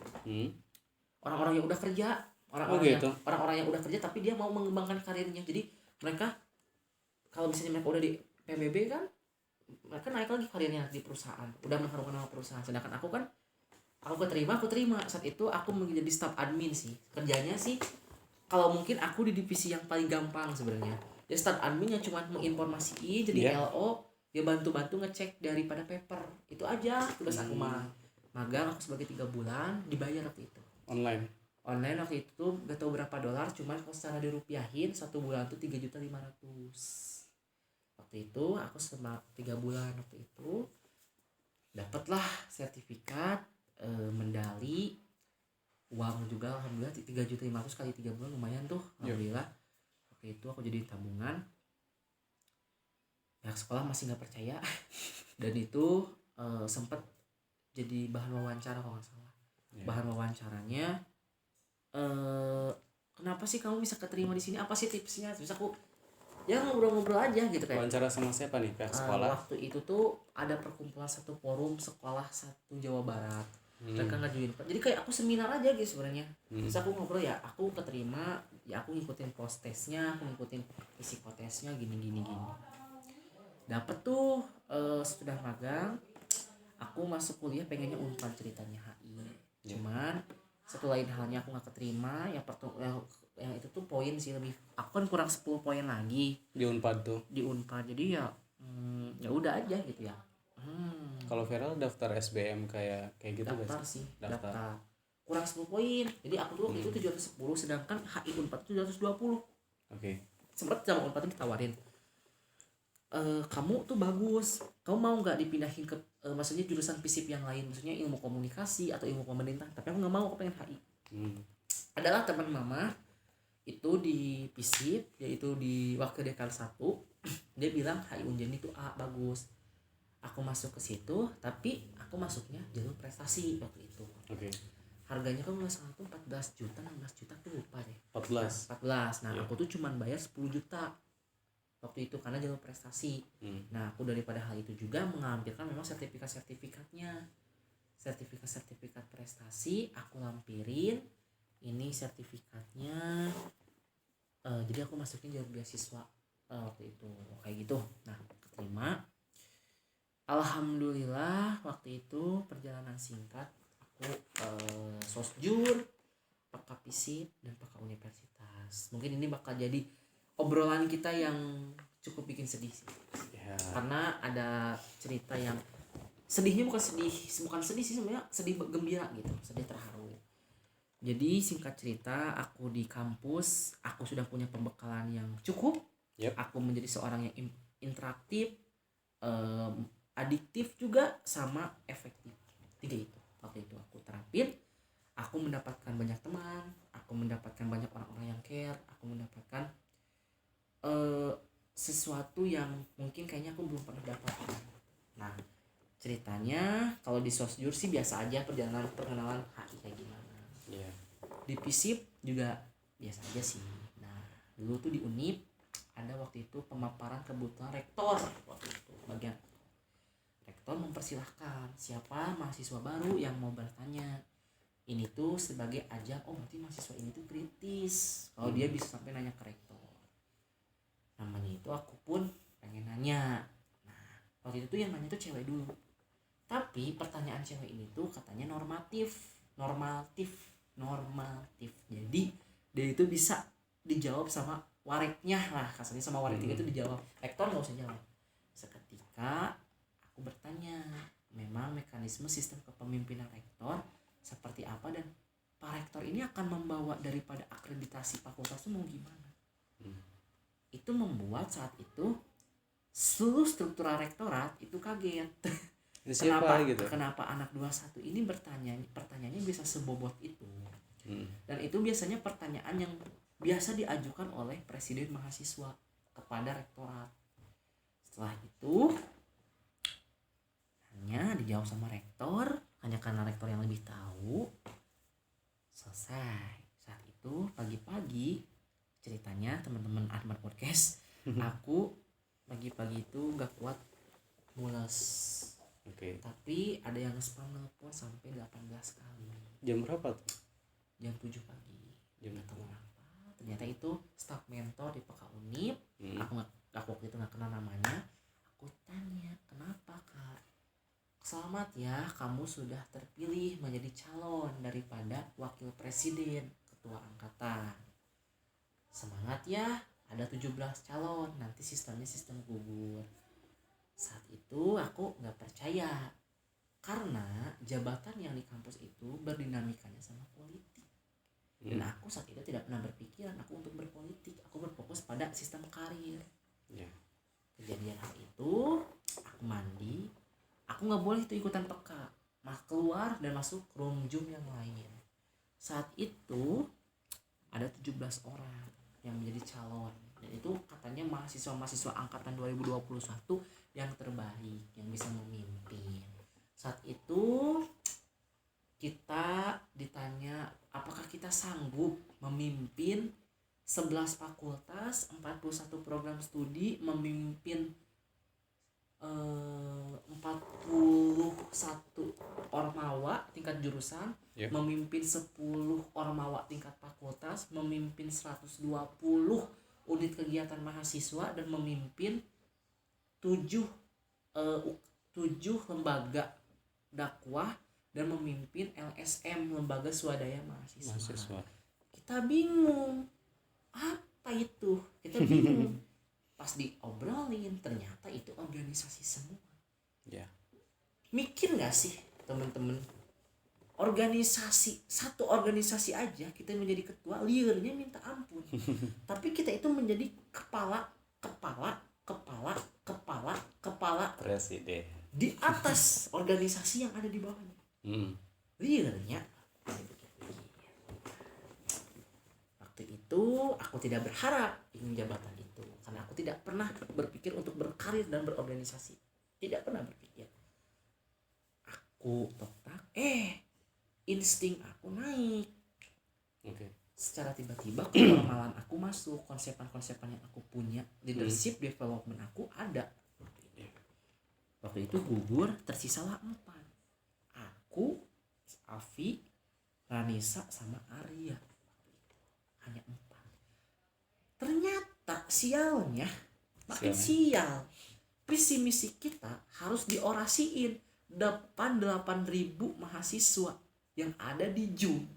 orang-orang yang udah kerja, orang-orang yang udah kerja tapi dia mau mengembangkan karirnya. Jadi mereka kalau misalnya mereka udah di PBB kan, mereka naik lagi karirnya di perusahaan, udah mengharumkan nama perusahaan. Sedangkan aku keterima saat itu aku menjadi staf admin sih. Kerjanya sih kalau mungkin aku di divisi yang paling gampang sebenarnya. Ya staf admin yang cuma menginformasiin, jadi LO, ya bantu-bantu ngecek daripada paper. Itu aja tugas aku mah. Magang aku sebagai 3 bulan, dibayar waktu itu. Online Waktu itu gak tahu berapa dolar, cuman kalau secara dirupiahin 1 bulan tuh 3.500.000. Waktu itu aku selama 3 bulan waktu itu dapatlah sertifikat, medali, uang juga alhamdulillah 3.500.000 kali 3 bulan lumayan tuh alhamdulillah. Waktu itu aku jadi tabungan. Pihak sekolah masih nggak percaya dan itu sempat jadi bahan wawancara kalau nggak salah. Bahan wawancaranya, kenapa sih kamu bisa keterima di sini? Apa sih tipsnya? Terus aku ya ngobrol-ngobrol aja gitu kayak. Wawancara sama siapa nih pihak sekolah? Waktu itu tuh ada perkumpulan satu forum sekolah satu Jawa Barat. Mereka ngajuin, jadi kayak aku seminar aja gitu sebenarnya. Terus aku ngobrol, ya aku keterima, ya aku ngikutin postesnya, aku ngikutin psikotesnya gini. Dapet tuh sudah magang, aku masuk kuliah pengennya Unpad ceritanya HI. Cuman satu lain halnya aku nggak keterima yang itu tuh poin sih, lebih aku kan kurang 10 poin lagi di Unpad tuh. di Unpad, jadi ya ya udah aja gitu ya. Kalau Viral daftar SBM kayak gitu guys. Daftar sih, daftar kurang 10 poin, jadi aku tuh waktu itu 710, sedangkan HI Unpad itu 720. Oke. Sempet sama Unpad tuh ditawarin, kamu tuh bagus, kamu mau nggak dipindahin ke maksudnya jurusan FISIP yang lain, maksudnya ilmu komunikasi atau ilmu pemerintah, tapi aku nggak mau, aku pengen HI. Adalah teman mama itu di FISIP, yaitu di wakil dekan 1, dia bilang HI Unjen itu bagus, aku masuk ke situ, tapi aku masuknya jalur prestasi waktu itu. Oke. Harganya kan nggak salah tuh 14 juta 16 juta tuh lupa deh. 14. Nah aku tuh cuman bayar 10 juta waktu itu karena jalur prestasi. Nah aku daripada hal itu juga mengambilkan memang sertifikat-sertifikatnya, sertifikat prestasi aku lampirin, ini sertifikatnya. Jadi aku masukin jalur beasiswa waktu itu kayak gitu. Nah keterima, alhamdulillah. Waktu itu perjalanan singkat, aku sosjur, peka FISIP, dan peka universitas. Mungkin ini bakal jadi obrolan kita yang cukup bikin sedih sih. Karena ada cerita yang sedihnya bukan sedih sih, sebenarnya sedih gembira gitu, sedih terharu. Jadi singkat cerita, aku di kampus, aku sudah punya pembekalan yang cukup. Aku menjadi seorang yang interaktif, adiktif juga, sama efektif. 3 itu waktu itu aku terapin. Aku mendapatkan banyak teman, aku mendapatkan banyak orang-orang yang care, aku mendapatkan sesuatu yang mungkin kayaknya aku belum pernah dapatkan. Nah ceritanya kalau di sosjur sih biasa aja, perkenalan HI kayak gimana. Di FISIP juga biasa aja sih. Nah dulu tuh di Unip ada waktu itu pemaparan kebutuhan rektor. Waktu itu bagian rektor mempersilahkan siapa mahasiswa baru yang mau bertanya. Ini tuh sebagai ajang, berarti mahasiswa ini tuh kritis kalau dia bisa sampai nanya ke rektor. Namanya itu aku pun pengen nanya. Nah waktu itu tuh yang nanya tuh cewek dulu, tapi pertanyaan cewek ini tuh katanya normatif. Jadi dia itu bisa dijawab sama wareknya lah, kasarnya sama warek 3 itu dijawab, rektor nggak usah jawab. Seketika aku bertanya, memang mekanisme sistem kepemimpinan rektor seperti apa, dan Pak Rektor ini akan membawa daripada akreditasi fakultas itu mau gimana. Itu membuat saat itu seluruh struktural rektorat itu kaget. Kenapa anak 21 ini pertanyaannya bisa sebobot itu. Dan itu biasanya pertanyaan yang biasa diajukan oleh presiden mahasiswa kepada rektorat. Setelah itu hanya dijawab sama rektor, hanya karena rektor yang lebih tahu. Selesai. Saat itu pagi-pagi, ceritanya teman-teman Admar Podcast, aku pagi-pagi itu gak kuat mules. Tapi ada yang spam nelpon sampai 18 kali. Jam berapa tuh? Jam 7 pagi. Gak tahu kenapa. Ternyata itu staf mentor di PK Unip. Aku waktu itu gak kenal namanya. Aku tanya, kenapa Kak? Selamat ya, kamu sudah terpilih menjadi calon daripada wakil presiden ketua angkatan. Semangat ya, ada 17 calon, nanti sistemnya sistem gugur. Saat itu aku gak percaya, karena jabatan yang di kampus itu berdinamikanya sama politik. Dan aku saat itu tidak pernah berpikiran aku untuk berpolitik, aku berfokus pada sistem karir. Kejadian hal itu, aku mandi, aku gak boleh itu ikutan peka, keluar dan masuk room Zoom yang lain. Saat itu ada 17 orang yang menjadi calon, dan itu katanya mahasiswa angkatan 2021 yang terbaik, yang bisa memimpin. Saat itu kita ditanya apakah kita sanggup memimpin 11 fakultas, 41 program studi, memimpin 41 ormawa tingkat jurusan, memimpin 10 ormawa tingkat fakultas, memimpin 120 unit kegiatan mahasiswa, dan memimpin 7 lembaga dakwah, dan memimpin LSM, lembaga swadaya mahasiswa. Kita bingung apa itu, kita bingung. Pas diobrolin ternyata itu organisasi semua. Mikir nggak sih teman-teman, satu organisasi aja kita menjadi ketua, liarnya minta ampun. Tapi kita itu menjadi kepala presiden di atas organisasi yang ada di bawahnya. Liarnya. Waktu itu aku tidak berharap ingin jabatan itu karena aku tidak pernah berpikir untuk berkarir dan berorganisasi. Tidak pernah berpikir. Aku insting aku naik. Secara tiba-tiba kenormalan aku masuk, konsepan-konsepan yang aku punya, leadership development aku ada. Waktu itu gugur, tersisalah 4. Aku, Afi, Ranisa, sama Arya. Hanya 4. Ternyata sialnya makin sial. Visi misi kita harus diorasiin depan 8.000 mahasiswa yang ada di Zoom.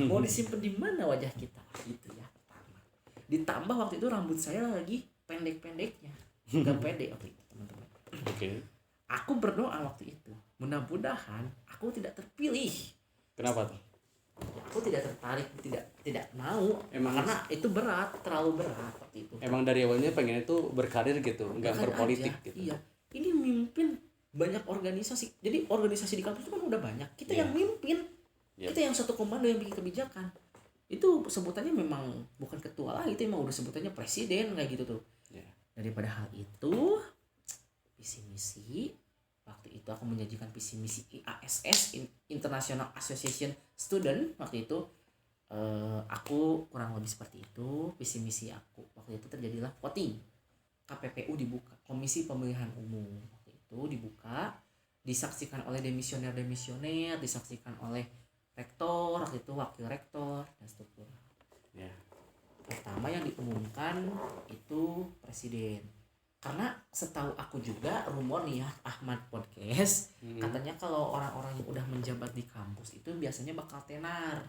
Mau disimpan di mana wajah kita? Gitu ya, pertama. Ditambah waktu itu rambut saya lagi pendek-pendeknya. Gak pede waktu itu, teman-teman. Aku berdoa waktu itu, mudah-mudahan aku tidak terpilih. Kenapa tuh? Aku tidak tertarik, tidak mau. Karena itu berat, terlalu berat waktu itu. Emang dari awalnya pengen itu berkarir gitu, nggak berpolitik aja, gitu. Iya, ini mimpin banyak organisasi. Jadi organisasi di kampus itu kan udah banyak. Kita yang mimpin, kita yang satu komando yang bikin kebijakan. Itu sebutannya memang bukan ketua lah, itu emang udah sebutannya presiden kayak gitu tuh. Daripada hal itu, visi misi. Waktu itu aku menyajikan visi misi IASS, International Association Student. Waktu itu aku kurang lebih seperti itu visi misi aku. Waktu itu terjadilah voting. KPPU dibuka, Komisi Pemilihan Umum. Waktu itu dibuka, disaksikan oleh demisioner, disaksikan oleh rektor, waktu itu wakil rektor dan struktural. Pertama yang diumumkan itu presiden. Karena setahu aku juga rumor nih ya, Ahmad Podcast katanya kalau orang-orang yang udah menjabat di kampus itu biasanya bakal tenar,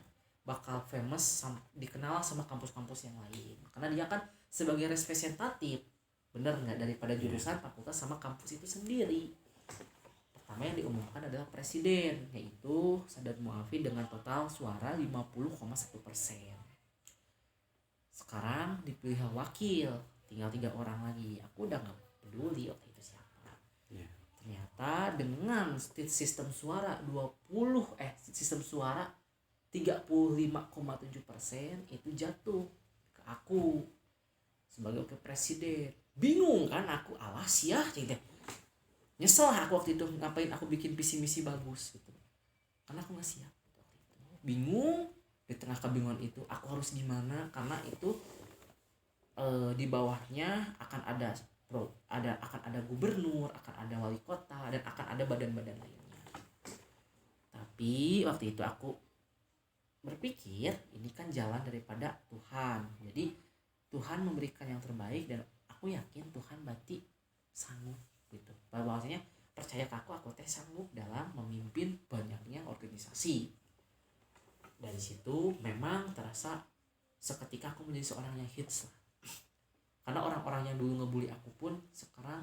bakal famous, dikenal sama kampus-kampus yang lain. Karena dia kan sebagai representatif, bener nggak, daripada jurusan, fakultas sama kampus itu sendiri. Pertama yang diumumkan adalah presiden, yaitu Sadat Muafi dengan total suara 50,1%. Sekarang dipilih wakil, tinggal 3 orang lagi. Aku udah gak peduli waktu itu siapa. Ternyata dengan sistem suara 35,7% itu jatuh ke aku sebagai wakil presiden. Bingung kan aku, alas ya, nyesel aku waktu itu ngapain aku bikin visi misi bagus gitu. Karena aku gak siap waktu itu. Bingung, di tengah kebingungan itu aku harus gimana, karena itu di bawahnya akan ada gubernur, akan ada wali kota, dan akan ada badan-badan lainnya. Tapi waktu itu aku berpikir ini kan jalan daripada Tuhan. Jadi Tuhan memberikan yang terbaik dan aku yakin Tuhan berarti sanggup gitu. Bahwasanya percaya ke aku teh sanggup dalam memimpin banyaknya organisasi. Dari situ memang terasa seketika aku menjadi seorang yang hits lah. Karena orang-orang yang dulu ngebully aku pun sekarang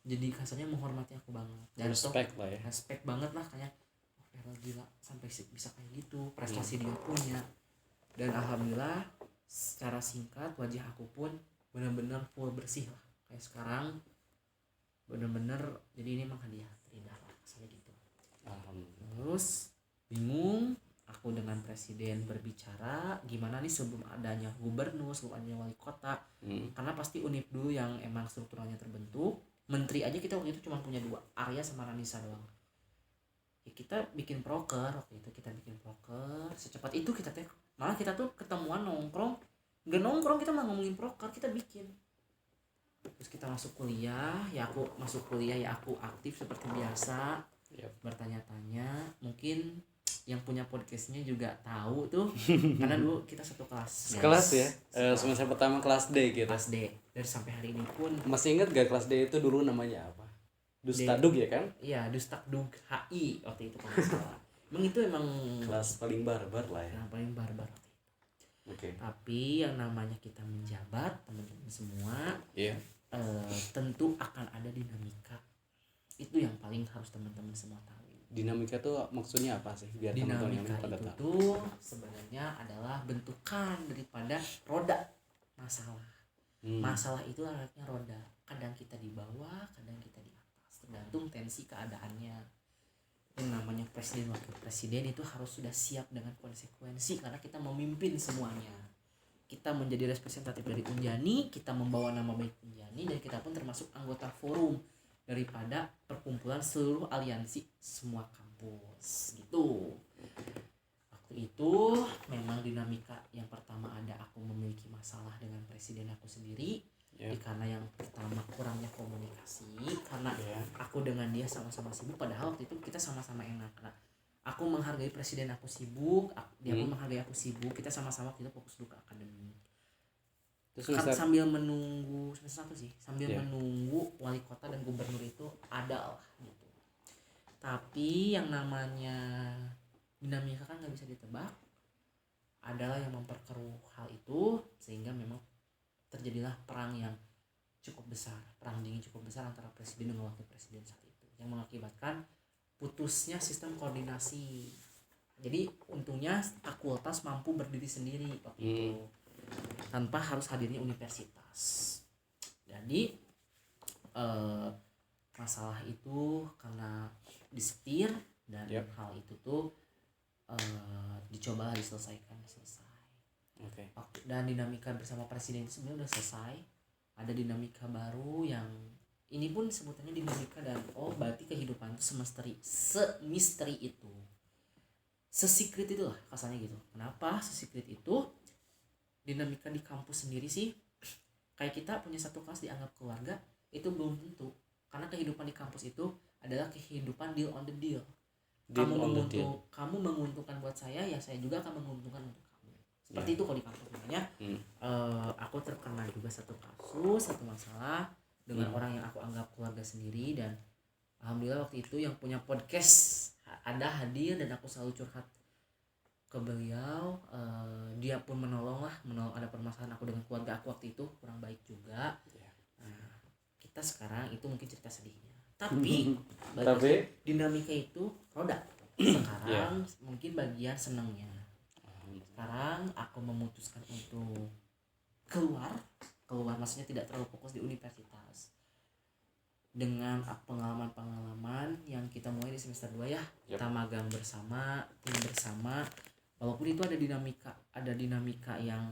jadi kasarnya menghormati aku banget. Dan respect lah ya. Respect banget lah, kayak Vera gila sampai bisa kayak gitu, prestasi dia punya. Dan alhamdulillah secara singkat wajah aku pun benar-benar full bersih lah. Kayak sekarang benar-benar jadi ini emang hadiah terindah lah, kayak gitu. Terus bingung aku dengan presiden berbicara gimana nih sebelum adanya gubernur, sebelum adanya wali kota. Karena pasti Unip dulu yang emang strukturalnya terbentuk. Menteri aja kita waktu itu cuma punya 2, Arya sama Ranisa doang. Ya kita bikin proker waktu itu, secepat itu kita malah kita tuh ketemuan nongkrong, nggak nongkrong, kita malah ngomongin proker, kita bikin. Terus kita masuk kuliah, ya aku masuk kuliah ya aku aktif seperti biasa, bertanya-tanya. Mungkin yang punya podcastnya juga tahu tuh karena dulu kita satu kelas ya, semester pertama kelas D gitu. Kelas D, dan sampai hari ini pun masih ingat gak kelas D itu dulu namanya apa? Dustadug ya kan? Iya, Dustadug HI waktu itu kalau nggak salah. Emang itu emang kelas paling barbar lah ya. yang paling barbar. Oke. Tapi yang namanya kita menjabat teman-teman semua, Iya. tentu akan ada dinamika. Itu yang paling harus teman-teman semua tahu. Dinamika tuh maksudnya apa sih biar teman-teman yang Dinamika pada itu tahu? tuh sebenarnya adalah bentukan daripada roda masalah. Masalah itu arahnya roda. Kadang kita di bawah, kadang kita di atas. Tergantung tensi keadaannya. Yang namanya presiden wakil presiden itu harus sudah siap dengan konsekuensi karena kita memimpin semuanya. Kita menjadi representatif dari Unjani, kita membawa nama baik Unjani, dan kita pun termasuk anggota forum daripada perkumpulan seluruh aliansi semua kampus gitu. Waktu itu memang dinamika yang pertama ada aku memiliki masalah dengan presiden aku sendiri. Karena yang pertama kurangnya komunikasi, karena aku dengan dia sama-sama sibuk, padahal waktu itu kita sama-sama enak. Nah, aku menghargai presiden aku sibuk, dia pun menghargai aku sibuk, kita sama-sama kita fokus dulu ke akademik. Terus sambil menunggu semester 1 sih, sambil menunggu wali kota dan gubernur itu ada lah gitu. Tapi yang namanya dinamika kan nggak bisa ditebak, adalah yang memperkeruh hal itu sehingga memang terjadilah perang yang cukup besar, perang dingin cukup besar antara presiden dan wakil presiden saat itu, yang mengakibatkan putusnya sistem koordinasi. Jadi untungnya fakultas mampu berdiri sendiri waktu itu tanpa harus hadirnya universitas. Jadi masalah itu karena disetir dan hal itu tuh dicoba diselesaikan selesai. Dan dinamika bersama presiden itu sebenarnya udah selesai. Ada dinamika baru yang ini pun sebutannya dinamika, dan berarti kehidupan itu semisteri itu, sesikrit itu lah kasarnya gitu. Kenapa sesikrit itu? Dinamika di kampus sendiri sih, kayak kita punya satu kelas dianggap keluarga, itu belum tentu, karena kehidupan di kampus itu adalah kehidupan deal on the deal. Kamu menguntungkan buat saya, ya saya juga akan menguntungkan untuk kamu. Seperti itu kalau di kampus. Makanya aku terkena juga satu kasus, satu masalah dengan orang yang aku anggap keluarga sendiri, dan alhamdulillah waktu itu yang punya podcast ada hadir dan aku selalu curhat ke beliau. Dia pun menolong ada permasalahan aku dengan keluarga aku waktu itu kurang baik juga. Nah, kita sekarang itu mungkin cerita sedihnya, tapi dinamika itu roda. Sekarang mungkin bagian senangnya. Sekarang aku memutuskan untuk keluar maksudnya tidak terlalu fokus di universitas, dengan pengalaman yang kita mulai di semester 2 ya. Kita magang bersama, tim bersama, walaupun itu ada dinamika yang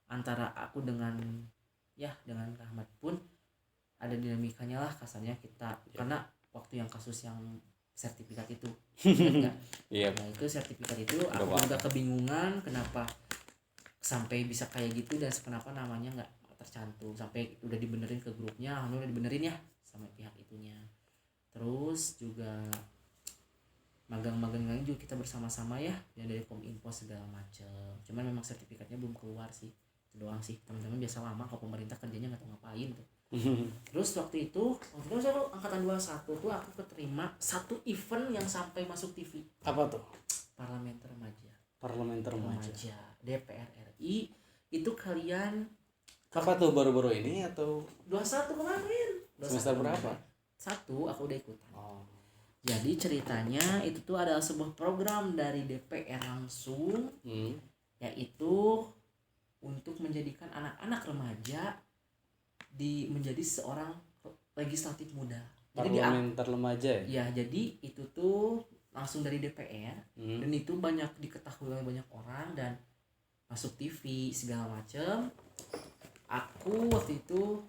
antara aku dengan Rahmat pun ada dinamikanya lah kasarnya kita. Karena waktu yang kasus yang sertifikat itu enggak. Nah, itu sertifikat itu aku juga kebingungan kenapa sampai bisa kayak gitu dan kenapa namanya enggak tercantum, sampai udah dibenerin ke grupnya, alhamdulillah dibenerin ya sama pihak itunya. Terus juga magang-magang juga kita bersama-sama ya, yang dari Kominfo segala macam. Cuman memang sertifikatnya belum keluar sih, itu doang sih. Teman-teman biasa lama kalau pemerintah kerjanya nggak tahu ngapain tuh. Terus waktu itu saya angkatan 21 tuh aku keterima satu event yang sampai masuk TV. Apa tuh? Parlementer remaja DPR RI. Itu kalian apa tuh, baru-baru ini atau 21 kemarin? Semester berapa? 1 aku udah ikutan. Jadi ceritanya itu tuh adalah sebuah program dari DPR langsung, yaitu untuk menjadikan anak-anak remaja menjadi seorang legislatif muda. Parlementer remaja ya? Ya, jadi itu tuh langsung dari DPR, dan itu banyak diketahui oleh banyak orang dan masuk TV segala macam. Aku waktu itu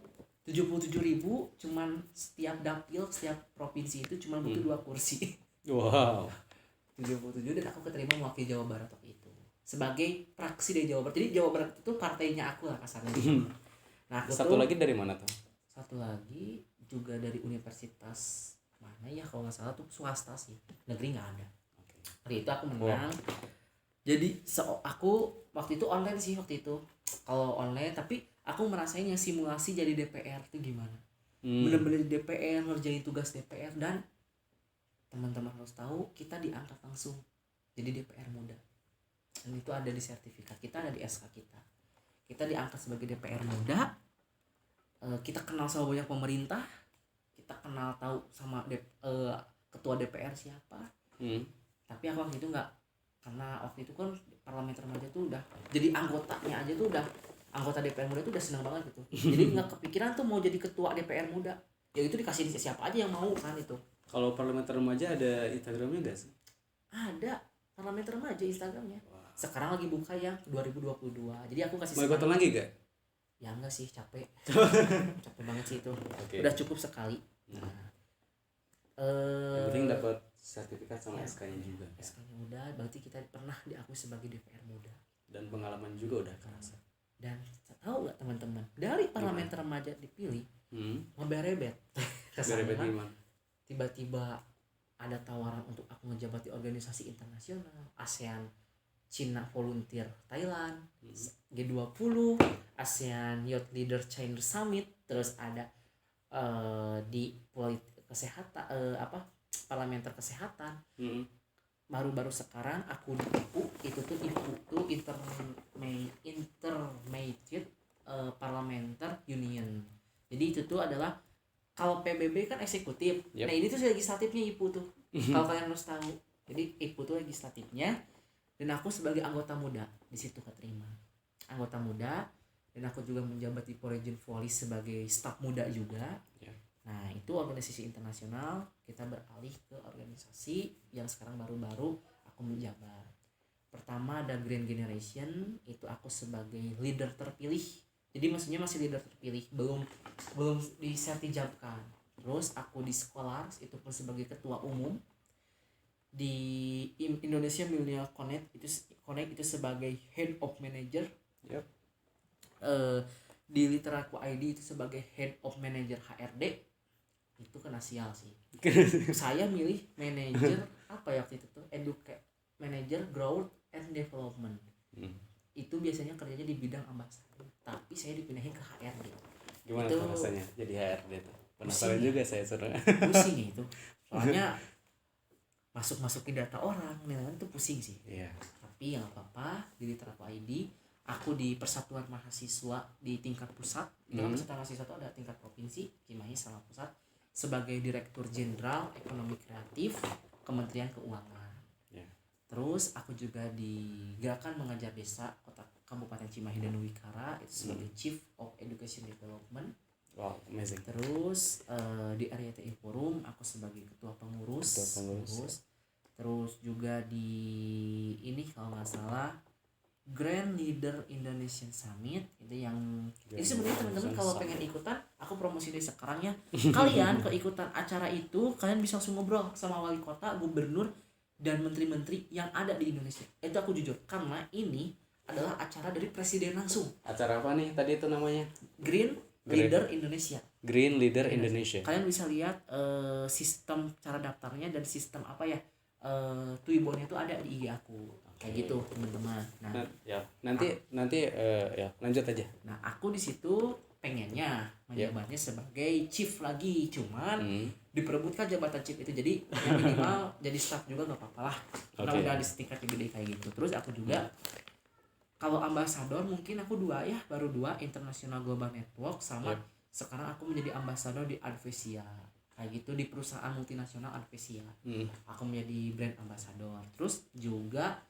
77.000, cuman setiap dapil, setiap provinsi itu cuma butuh 2 kursi. Wow. 77, dan aku keterima mewakili Jawa Barat waktu itu sebagai praksi dari Jawa Barat. Jadi Jawa Barat itu partainya aku lah kasarnya. Nah, satu lagi dari mana tuh? Satu lagi juga dari universitas mana ya, kalau nggak salah tuh swasta sih, negeri nggak ada. Hari itu aku menang. Jadi aku waktu itu online sih waktu itu. Kalau online, tapi aku merasain yang simulasi jadi DPR itu gimana. Bener-bener di DPR, ngerjain tugas DPR, dan teman-teman harus tahu kita diangkat langsung jadi DPR muda. Dan itu ada di sertifikat kita, ada di SK kita. Kita diangkat sebagai DPR muda. Kita kenal sama banyak pemerintah. Kita kenal tahu sama ketua DPR siapa. Tapi aku waktu itu nggak, karena waktu itu kan parlemen remaja tuh udah jadi anggotanya aja tuh udah anggota DPR muda tuh udah senang banget gitu. Jadi nggak kepikiran tuh mau jadi ketua DPR muda. Ya itu dikasih siapa aja yang mau kan itu. Kalau parlemen remaja ada Instagramnya nggak sih? Ada parlemen remaja Instagramnya. Sekarang lagi buka yang 2022. Jadi aku kasih mau ikutan lagi gak? Ya enggak sih, capek. Capek banget sih itu. Okay. Udah cukup sekali. Nah, yang penting dapat sertifikat sama SK-nya juga. SK-nya udah, berarti kita pernah diakui sebagai DPR muda. Dan pengalaman juga udah kerasa. Dan tahu nggak teman-teman, dari parlemen remaja dipilih, ngeberebet. Berebet gimana? Tiba-tiba ada tawaran untuk aku ngejabat di organisasi internasional, ASEAN China Volunteer Thailand, G20, ASEAN Youth Leader China Summit, terus ada di kesehatan parlementer kesehatan. Baru-baru sekarang aku di IPU, itu tuh Intermediate Parliamentary Union. Jadi itu tuh adalah, kalau PBB kan eksekutif. Nah ini tuh legislatifnya IPU tuh. Kalau kalian harus tahu. Jadi IPU tuh legislatifnya, dan aku sebagai anggota muda di situ keterima. Anggota muda, dan aku juga menjabat di Foreign Policy sebagai staf muda juga. Nah itu organisasi internasional, kita beralih ke organisasi yang sekarang baru-baru aku menjabat. Pertama ada Green Generation, itu aku sebagai leader terpilih. Jadi maksudnya masih leader terpilih, belum disertijabkan. Terus aku di Scholars, itu pun sebagai ketua umum. Di Indonesia Millennial Connect itu sebagai head of manager. Di Literaku ID itu sebagai head of manager HRD. Itu kena sial sih. Saya milih manajer apa ya waktu itu tuh, manager growth and development. Itu biasanya kerjanya di bidang ambassador, tapi saya dipindahin ke HRD. Gimana itu rasanya jadi HRD tuh? Penasaran juga saya sebenarnya. Pusing itu, soalnya masukin data orang, itu pusing sih. Tapi nggak apa-apa. Di Literaku ID aku di Persatuan Mahasiswa di tingkat pusat. Persatuan Mahasiswa itu ada tingkat provinsi, Cimahi sama pusat, sebagai Direktur Jenderal Ekonomi Kreatif Kementerian Keuangan. Terus aku juga di Gerakan Mengajar Desa Kota Kabupaten Cimahi dan Wikara, itu sebagai Chief of Education Development. Wow, amazing. Terus di RYTI Forum aku sebagai ketua pengurus. Terus juga di ini kalau nggak salah Grand Leader Indonesian Summit, itu yang ini sebenarnya teman-teman kalau pengen ikutan, aku promosi dari sekarang ya. Kalian keikutan acara itu, kalian bisa langsung ngobrol sama wali kota, gubernur, dan menteri-menteri yang ada di Indonesia. Itu aku jujur, karena ini adalah acara dari presiden langsung. Acara apa nih tadi itu namanya? Green Leader Indonesia. Green Leader Indonesia. Kalian bisa lihat sistem cara daftarnya dan sistem apa ya, Twibbonnya itu ada di IG aku. Kayak gitu teman-teman. Nah, nanti lanjut aja. Nah aku di situ pengennya menjabatnya sebagai chief lagi, cuman diperebutkan jabatan chief itu, jadi yang minimal jadi staff juga nggak apa-apa lah. Karena udah di setingkat gede kayak gitu. Terus aku juga kalau ambasador mungkin aku baru dua International Global Network sama sekarang aku menjadi ambasador di Advesia. Kayak gitu di perusahaan multinasional Advesia. Aku menjadi brand ambassador. Terus juga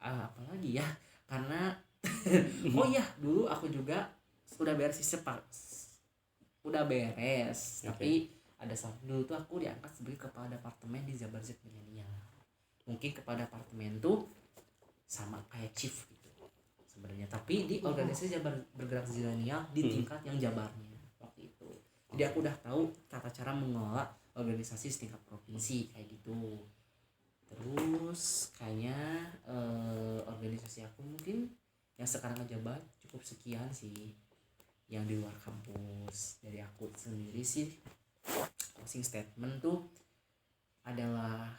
apa lagi ya, karena dulu aku juga udah beres tapi ada dulu tuh aku diangkat sebagai kepala departemen di Jabar Z Milenial. Mungkin kepala departemen tuh sama kayak chief gitu sebenarnya, tapi di organisasi Jabar Bergerak Zilenial di tingkat yang Jabarnya waktu itu. Jadi aku udah tahu tata cara mengelola organisasi setingkat provinsi kayak gitu. Terus kayaknya organisasi aku mungkin yang sekarang ngejabat cukup sekian sih. Yang di luar kampus dari aku sendiri sih, closing statement tuh adalah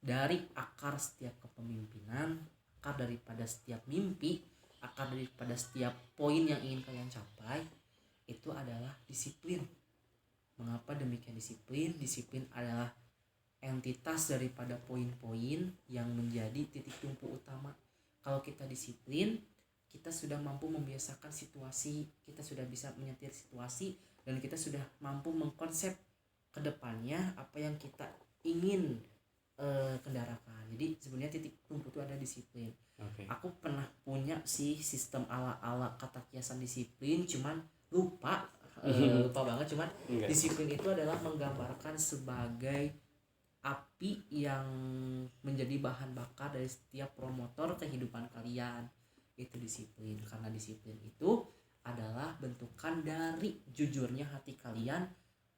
dari akar setiap kepemimpinan, akar daripada setiap mimpi, akar daripada setiap poin yang ingin kalian capai itu adalah disiplin. Mengapa demikian disiplin? Disiplin adalah entitas daripada poin-poin yang menjadi titik tumpu utama. Kalau kita disiplin, kita sudah mampu membiasakan situasi, kita sudah bisa menyetir situasi, dan kita sudah mampu mengkonsep ke depannya apa yang kita ingin kendarakan. Jadi sebenarnya titik tumpu itu ada disiplin. Oke. Aku pernah punya sih sistem ala-ala kata kiasan disiplin, cuman lupa lupa banget. Cuman Enggak. disiplin itu adalah menggambarkan sebagai api yang menjadi bahan bakar dari setiap promotor kehidupan kalian. Itu disiplin, karena disiplin itu adalah bentukan dari jujurnya hati kalian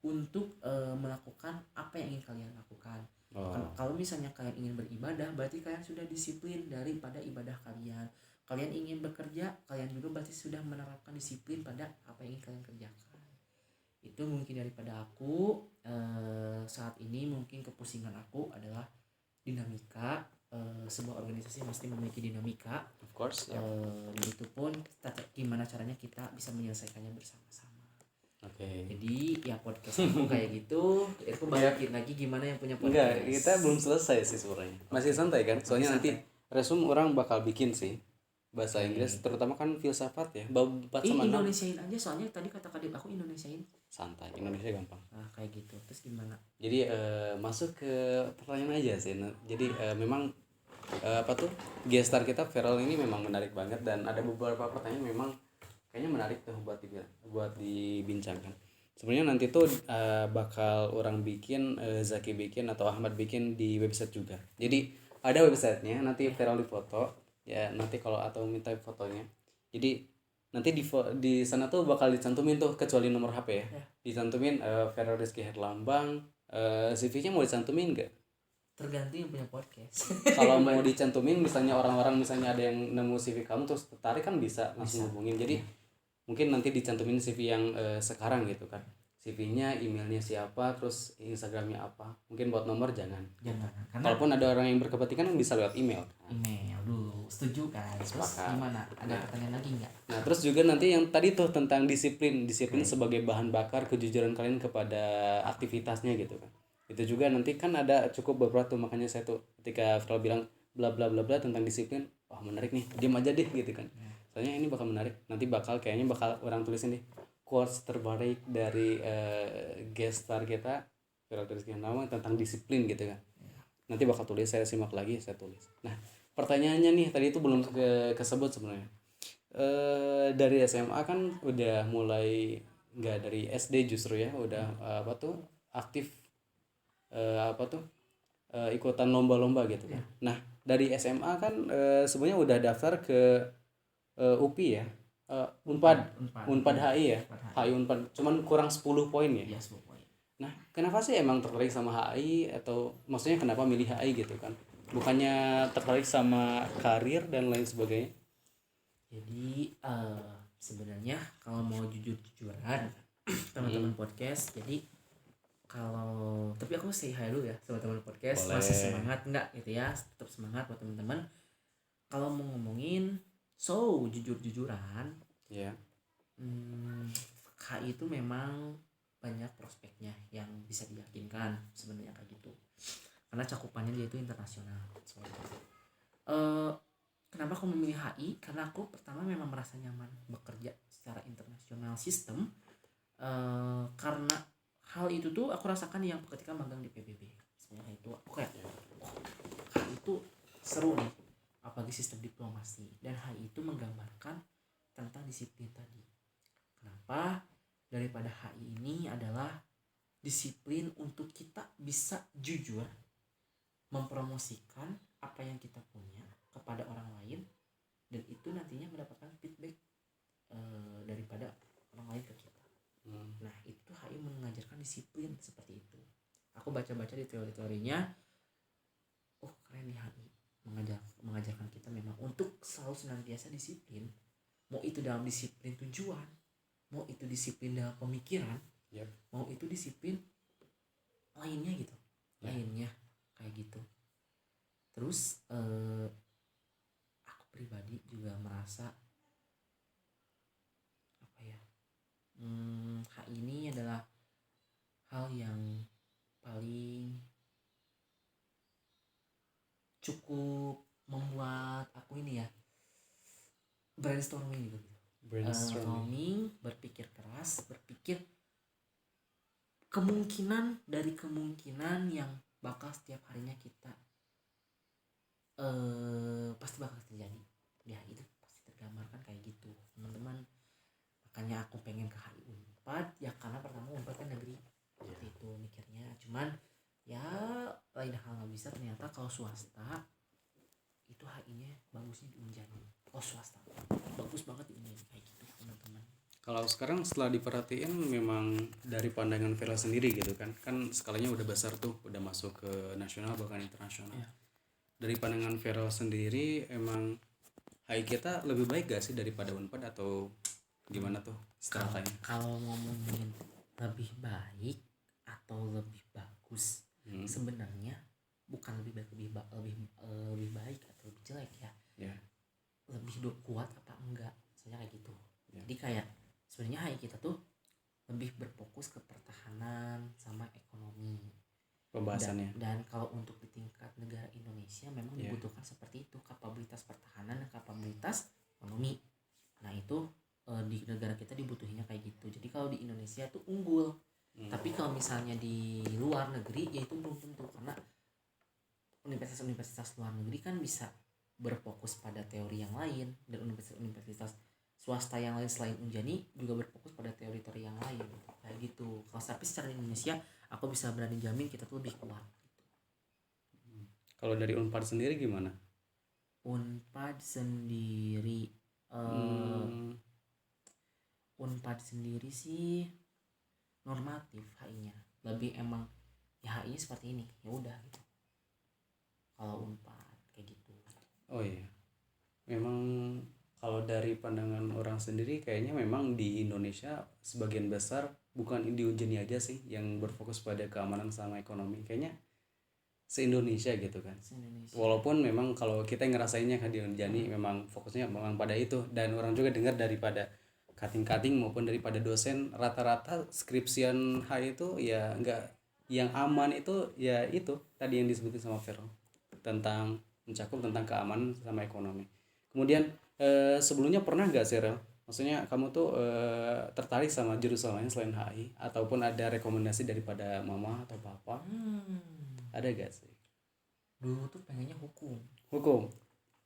untuk melakukan apa yang ingin kalian lakukan. Kalau misalnya kalian ingin beribadah, berarti kalian sudah disiplin daripada ibadah kalian. Kalian ingin bekerja, kalian juga berarti sudah menerapkan disiplin pada apa yang ingin kalian kerjakan. Itu mungkin daripada aku saat ini. Mungkin kepusingan aku adalah dinamika. Sebuah organisasi mesti memiliki dinamika, Of course, ya. dan itu pun gimana caranya kita bisa menyelesaikannya bersama-sama. Oke. Jadi ya podcast aku kayak gitu. Aku balikin lagi gimana yang punya podcast. Enggak, kita belum selesai sih sebenarnya. Masih santai kan? Soalnya nanti resume orang bakal bikin sih bahasa Inggris, terutama kan filsafat ya. Bab 4 sama 6 Indonesiain aja, soalnya tadi kata kadip aku Indonesiain. santai. Indonesia gampang. Nah kayak gitu. Terus gimana? Jadi masuk ke pertanyaan aja sih. Jadi memang apa tuh gestar kita Feral ini memang menarik banget, dan ada beberapa pertanyaan memang kayaknya menarik tuh buat dibincangkan. Sebenarnya nanti tuh bakal orang bikin, Zaki bikin atau Ahmad bikin di website juga. Jadi ada websitenya, nanti Feral di foto ya, nanti kalau atau minta fotonya. Jadi nanti di sana tuh bakal dicantumin tuh, kecuali nomor HP ya. Dicantumin Feral Rizky Herlambang, CV-nya mau dicantumin nggak? Tergantung yang punya podcast. Kalau mau dicantumin misalnya orang-orang misalnya ada yang nemu CV kamu terus tertarik kan bisa langsung hubungin. Jadi mungkin nanti dicantumin CV yang sekarang gitu kan. CV-nya, emailnya siapa, terus Instagramnya apa. Mungkin buat nomor jangan. Jangan. Karena Kalaupun ada orang yang berkepentingan bisa lewat email. email dulu. Setuju kan? Terus Sepakat. gimana? Ada pertanyaan lagi nggak? Nah, terus juga nanti yang tadi tuh tentang disiplin sebagai bahan bakar kejujuran kalian kepada aktivitasnya gitu kan. Itu juga nanti kan ada cukup beberapa tuh, makanya saya tuh ketika Fral bilang bla bla bla bla tentang disiplin, wah menarik nih, diam aja deh gitu kan. Soalnya ini bakal menarik. Nanti kayaknya bakal orang tulisin deh quotes terbaik dari guest star kita Fral Rizky Herlambang tentang disiplin gitu kan. Nanti bakal tulis, saya simak lagi, saya tulis. Nah, pertanyaannya nih tadi itu belum kesebut sebenarnya. Dari SMA kan udah mulai, nggak, dari SD justru ya udah apa tuh aktif ikutan lomba-lomba gitu kan. Nah, dari SMA kan sebenarnya udah daftar ke UPI ya, Unpad HI ya, HI Unpad, cuman kurang 10 poin ya. Iya, 10 poin. Nah, kenapa sih emang tertarik sama HI, atau maksudnya kenapa milih HI gitu kan? Bukannya tertarik sama karir dan lain sebagainya? Jadi sebenarnya kalau mau jujur-jujuran teman-teman podcast, jadi kalau tapi aku say hi dulu ya sama teman podcast. Boleh. Masih semangat enggak gitu ya, tetap semangat buat teman-teman. Kalau mau ngomongin jujur-jujuran, Ya. HI itu memang banyak prospeknya yang bisa diyakinkan sebenarnya kayak gitu, karena cakupannya dia itu internasional. Kenapa aku memilih HI? Karena aku pertama memang merasa nyaman bekerja secara internasional sistem, karena hal itu tuh aku rasakan yang ketika magang di PBB. Sebenarnya itu aku kayak hal itu seru nih, apalagi sistem diplomasi, dan hal itu menggambarkan tentang disiplin tadi. Kenapa? Daripada HI ini adalah disiplin untuk kita bisa jujur mempromosikan apa yang kita punya kepada orang lain, dan itu nantinya mendapatkan feedback daripada orang lain ke kita. Nah, itu HI mengajarkan disiplin seperti itu. Aku baca-baca di teori-teorinya, oh keren nih HI, mengajarkan kita memang untuk selalu senantiasa disiplin. Mau itu dalam disiplin tujuan, mau itu disiplin dalam pemikiran, mau itu disiplin lainnya gitu, lainnya kayak gitu. Terus aku pribadi juga merasa apa ya, HI ini adalah hal yang paling cukup membuat aku ini ya brainstorming gitu. Brainstorming, berpikir keras, berpikir kemungkinan dari kemungkinan yang bakal setiap harinya kita pasti bakal terjadi. Ya itu pasti tergambarkan kayak gitu teman-teman. Makanya aku pengen ke HI Unpad ya karena pertama Unpad kan negeri seperti itu mikirnya. Cuman ya lain hal nggak bisa, ternyata kalau swasta itu HI-nya bagusnya di Unjani. Oh swasta bagus banget di Unjani kayak gitu teman-teman. Kalau sekarang setelah diperhatiin memang dari pandangan Vera sendiri gitu kan skalanya udah besar tuh, udah masuk ke nasional bahkan internasional. Dari pandangan Vera sendiri emang HI kita lebih baik gak sih daripada Unpad atau gimana tuh stratanya? Kalau ngomongin lebih baik atau lebih bagus, sebenarnya bukan lebih baik lebih baik atau lebih jelek ya. Lebih kuat apa enggak, soalnya kayak gitu. Jadi kayak sebenarnya HI kita tuh lebih berfokus ke pertahanan sama ekonomi Pembahasannya. dan kalau untuk di tingkat negara Indonesia memang dibutuhkan seperti itu, kapabilitas pertahanan dan kapabilitas ekonomi. Nah itu di negara kita dibutuhinnya kayak gitu. Jadi kalau di Indonesia tuh unggul, tapi kalau misalnya di luar negeri ya itu belum tentu, karena universitas-universitas luar negeri kan bisa berfokus pada teori yang lain, dan universitas swasta yang lain selain Unjani juga berfokus pada teori-teori yang lain kayak gitu. Kalau tapi secara Indonesia aku bisa berani jamin kita tuh lebih kuat gitu. Kalau dari Unpad sendiri gimana? Unpad sendiri Unpad sendiri sih normatif HI-nya, lebih emang ya HI seperti ini ya udah gitu. Kalau Unpad kayak gitu. Oh iya, memang kalau dari pandangan orang sendiri kayaknya memang di Indonesia sebagian besar bukan di Unjani aja sih yang berfokus pada keamanan sama ekonomi, kayaknya se-Indonesia gitu kan. Walaupun memang kalau kita ngerasainnya kan di Unjani memang fokusnya memang pada itu, dan orang juga dengar daripada cutting-cutting maupun daripada dosen rata-rata skripsian HI itu ya enggak yang aman itu ya itu tadi yang disebutin sama Vero tentang mencakup tentang keamanan sama ekonomi. Kemudian sebelumnya pernah nggak sih Rel? Maksudnya kamu tuh tertarik sama jurusan lain selain HI ataupun ada rekomendasi daripada mama atau papa? Ada gak sih? Dulu tuh pengennya hukum. Hukum?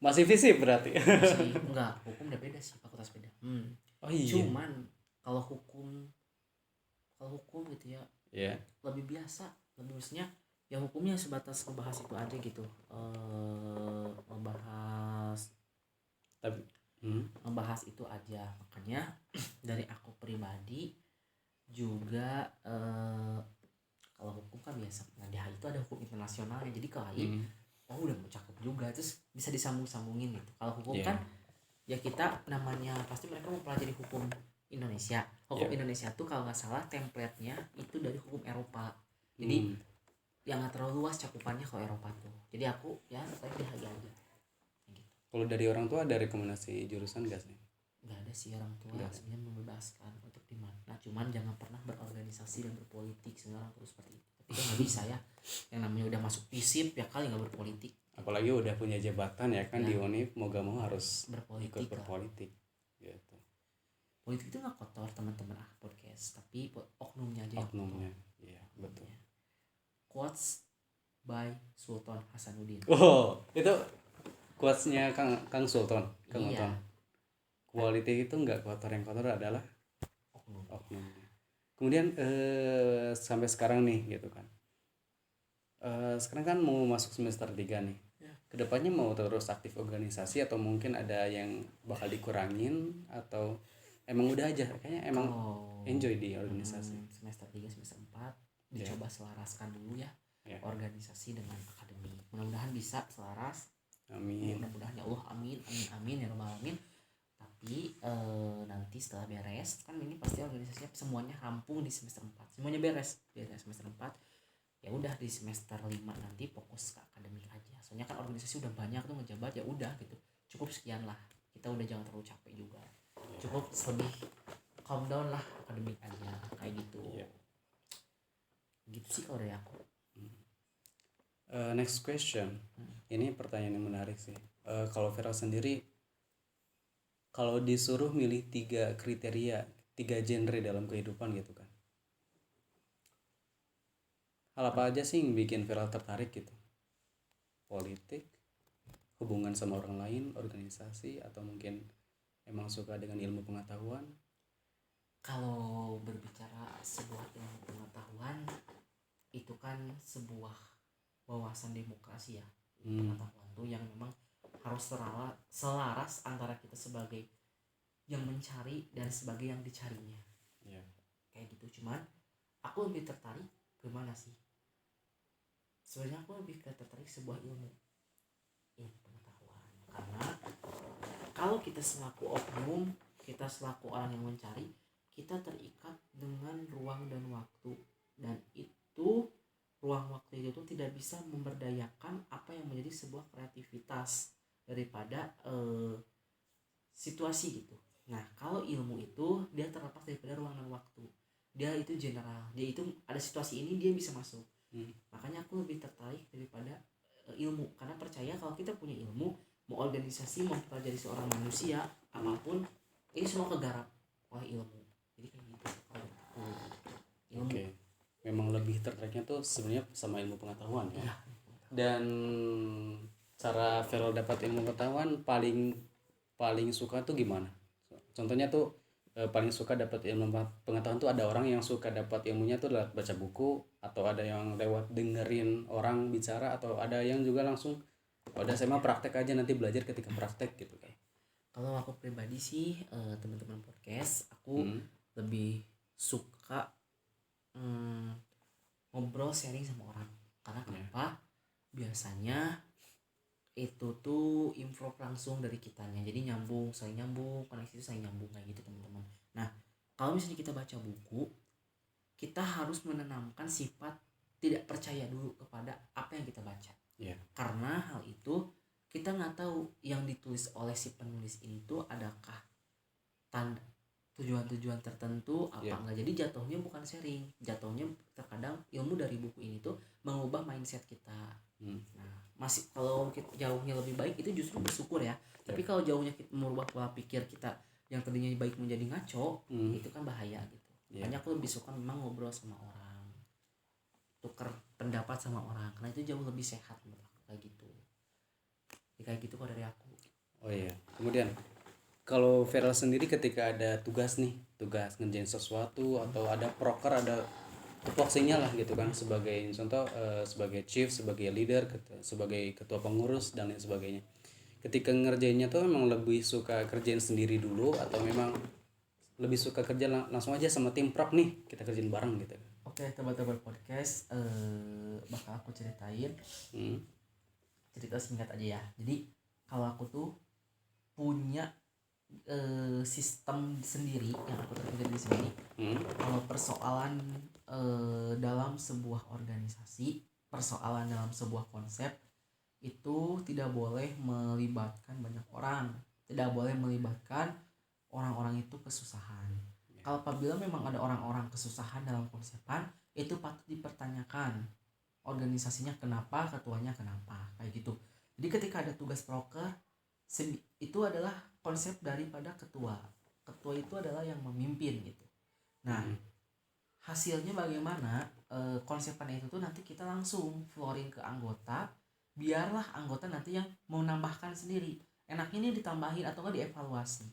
Masih FISIP berarti? Masih enggak, hukum udah beda sih, fakultas beda. Oh iya. Cuman kalau hukum gitu ya, lebih biasa, lebih maksudnya ya hukumnya sebatas ngebahas itu aja gitu, ngebahas itu aja. Makanya dari aku pribadi juga kalau hukum kan biasa, nah di HI itu ada hukum internasionalnya, jadi kalau HI udah mau cakep juga, terus bisa disambung-sambungin gitu. Kalau hukum kan ya kita namanya pasti mereka mau pelajari hukum Indonesia. Hukum Indonesia tuh kalau nggak salah template-nya itu dari hukum Eropa, jadi yang nggak terlalu luas cakupannya kalau Eropa tuh. Jadi aku ya tertarik di HI aja gitu. Kalau dari orang tua ada rekomendasi jurusan gak sih? Nggak ada sih, orang tua sebenarnya membebaskan untuk di mana, cuman jangan pernah berorganisasi dan berpolitik. Sebenarnya terus seperti itu, tapi kan nggak bisa ya, yang namanya udah masuk FISIP ya kali nggak berpolitik. Apalagi udah punya jabatan ya kan di UNIF, mau gak mau harus ikut berpolitik gitu. Politik itu nggak kotor teman-teman podcast, tapi oknumnya aja yang oknumnya kotor. Iya betul. Quotes by Sultan Hasanuddin. Oh itu quotesnya Kang Sultan, Kang Sultan. Quality itu nggak kotor, yang kotor adalah oknumnya. Kemudian sampai sekarang nih gitu kan, sekarang kan mau masuk semester 3 nih. Kedepannya mau terus aktif organisasi atau mungkin ada yang bakal dikurangin atau emang udah aja kayaknya emang enjoy di organisasi? Semester 3 semester 4 dicoba selaraskan dulu ya organisasi dengan akademik. Mudah-mudahan bisa selaras. Amin. Mudah-mudahan ya Allah, amin ya rabbal alamin. Tapi nanti setelah beres kan ini pasti organisasinya semuanya rampung di semester 4. Semuanya beres semester 4. Ya udah di semester 5 nanti fokus ke akademik aja. Soalnya kan organisasi udah banyak tuh ngejabat, ya udah gitu. Cukup sekian lah. Kita udah jangan terlalu capek juga. Cukup lebih calm down lah, akademik aja kayak gitu. Gitu sih kalau dari aku. Next question. Ini pertanyaan yang menarik sih. Kalau Vera sendiri, kalau disuruh milih 3 kriteria, 3 genre dalam kehidupan gitu kan, hal apa aja sih yang bikin Vera tertarik gitu? Politik, hubungan sama orang lain, organisasi, atau mungkin emang suka dengan ilmu pengetahuan? Kalau berbicara sebuah ilmu pengetahuan, itu kan sebuah wawasan demokrasi ya. Pengetahuan tuh yang memang harus selaras antara kita sebagai yang mencari dan sebagai yang dicarinya. Ya. Kayak gitu. Cuman aku lebih tertarik ke mana sih? Sebenarnya aku lebih tertarik sebuah ilmu pengetahuan. Karena kalau kita selaku oknum, kita selaku orang yang mencari, kita terikat dengan ruang dan waktu, dan itu ruang waktu itu tuh tidak bisa memberdayakan apa yang menjadi sebuah kreativitas daripada situasi gitu. Nah, kalau ilmu itu dia terlepas daripada ruang dan waktu. Dia itu general. Dia itu ada situasi ini dia bisa masuk. Makanya aku lebih tertarik daripada ilmu, karena percaya kalau kita punya ilmu, mau organisasi, mau kita jadi seorang manusia, apapun ini semua kegarap oleh ilmu. Jadi kayak gitu. Ilmu. Oke. Memang lebih tertariknya tuh sebenarnya sama ilmu pengetahuan ya. Iya. Dan cara Feral dapat ilmu pengetahuan paling suka tuh gimana? Contohnya tuh paling suka dapat ilmu pengetahuan tuh ada orang yang suka dapat ilmunya tuh lewat baca buku, atau ada yang lewat dengerin orang bicara, atau ada yang juga langsung udah saya mah praktek aja, nanti belajar ketika praktek gitu kan. Kalau aku pribadi sih teman-teman podcast, aku lebih suka ngobrol sharing sama orang. Karena kenapa? Biasanya itu tuh improve langsung dari kitanya, jadi nyambung, saling nyambung, koneksi itu saling nyambung kayak gitu teman-teman. Nah, kalau misalnya kita baca buku, kita harus menanamkan sifat tidak percaya dulu kepada apa yang kita baca. Karena hal itu kita nggak tahu yang ditulis oleh si penulis ini tuh adakah tanda tujuan-tujuan tertentu apa enggak. Jadi jatuhnya bukan sharing, jatuhnya terkadang ilmu dari buku ini tuh mengubah mindset kita. Nah, masih kalau jauhnya lebih baik itu justru bersyukur ya. Tapi kalau jauhnya kita merubah pola pikir kita yang tadinya baik menjadi ngaco, itu kan bahaya gitu. Makanya aku lebih suka memang ngobrol sama orang, tukar pendapat sama orang, karena itu jauh lebih sehat menurut aku kayak gitu. Ya, kayak gitu kalau dari aku. Oh iya. Kemudian kalau Feral sendiri ketika ada tugas ngerjain sesuatu, atau ada proker, ada tupoksinya lah gitu kan, sebagai contoh sebagai chief, sebagai leader, sebagai ketua pengurus dan lain sebagainya. Ketika ngerjainnya tuh memang lebih suka kerjain sendiri dulu, atau memang lebih suka kerja langsung aja sama tim prok nih, kita kerjain bareng gitu. Oke, teman-teman podcast, bakal aku ceritain cerita singkat aja ya. Jadi kalau aku tuh punya sistem sendiri yang aku terapkan di sini. Kalau persoalan dalam sebuah organisasi, persoalan dalam sebuah konsep, itu tidak boleh melibatkan banyak orang, tidak boleh melibatkan orang-orang itu kesusahan. Kalau apabila memang ada orang-orang kesusahan dalam konsepan, itu patut dipertanyakan organisasinya kenapa, ketuanya kenapa, kayak gitu. Jadi ketika ada tugas proker, itu adalah konsep daripada ketua. Ketua itu adalah yang memimpin gitu. Nah, hasilnya bagaimana? Konsepan itu tuh nanti kita langsung flooring ke anggota, biarlah anggota nanti yang mau menambahkan sendiri. Enaknya ini ditambahin atau enggak dievaluasi.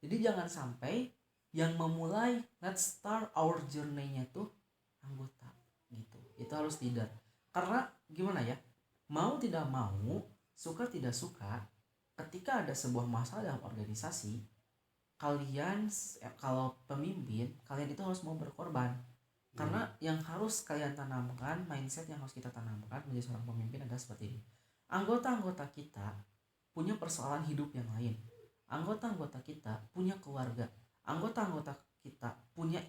Jadi jangan sampai yang memulai let's start our journey-nya tuh anggota gitu. Itu harus leader. Karena gimana ya? Mau tidak mau, suka tidak suka, ketika ada sebuah masalah dalam organisasi, kalian kalau pemimpin, kalian itu harus mau berkorban. Karena yang harus kalian tanamkan, mindset yang harus kita tanamkan menjadi seorang pemimpin adalah seperti ini. Anggota-anggota kita punya persoalan hidup yang lain. Anggota-anggota kita punya keluarga. Anggota-anggota kita punya,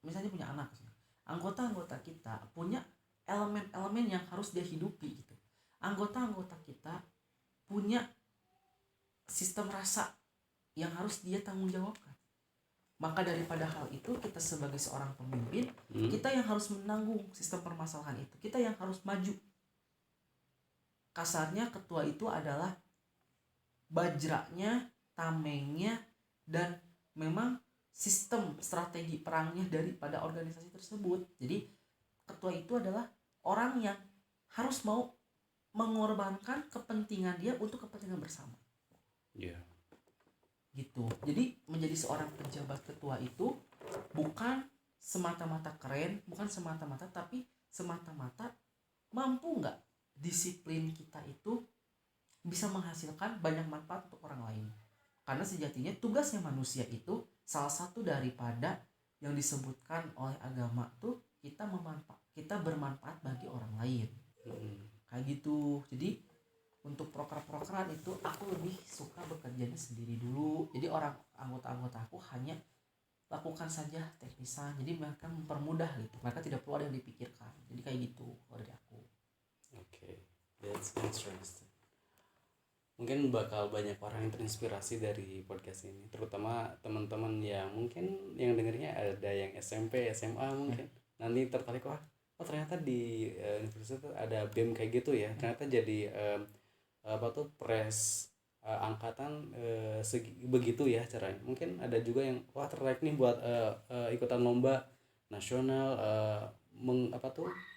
misalnya punya anak. Anggota-anggota kita punya elemen-elemen yang harus dia hidupi gitu. Anggota-anggota kita punya sistem rasa yang harus dia tanggung jawabkan. Maka daripada hal itu, kita sebagai seorang pemimpin, kita yang harus menanggung sistem permasalahan itu. Kita yang harus maju. kasarnya ketua itu adalah bajranya, tamengnya, dan memang sistem strategi perangnya daripada organisasi tersebut. Jadi ketua itu adalah orang yang harus mau mengorbankan kepentingan dia untuk kepentingan bersama. Iya. Gitu. Jadi menjadi seorang pejabat ketua itu bukan semata-mata keren, bukan semata-mata, tapi semata-mata mampu nggak disiplin kita itu bisa menghasilkan banyak manfaat untuk orang lain. Karena sejatinya tugasnya manusia itu salah satu daripada yang disebutkan oleh agama tuh kita bermanfaat bagi orang lain. Kayak gitu. Jadi untuk proker-prokeran itu aku lebih suka bekerjanya sendiri dulu. Jadi orang anggota-anggota aku hanya lakukan saja teknisan. Jadi mereka mempermudah gitu. Mereka tidak perlu ada yang dipikirkan. Jadi kayak gitu kalau dari aku. Okay, that's interesting. Mungkin bakal banyak orang yang terinspirasi dari podcast ini, terutama teman-teman yang mungkin yang dengernya ada yang SMP, SMA mungkin. Nanti tertarik, wah ternyata di universitas ada BEM kayak gitu ya. Ternyata jadi pres angkatan begitu ya caranya. Mungkin ada juga yang wah tertarik nih buat ikutan lomba nasional,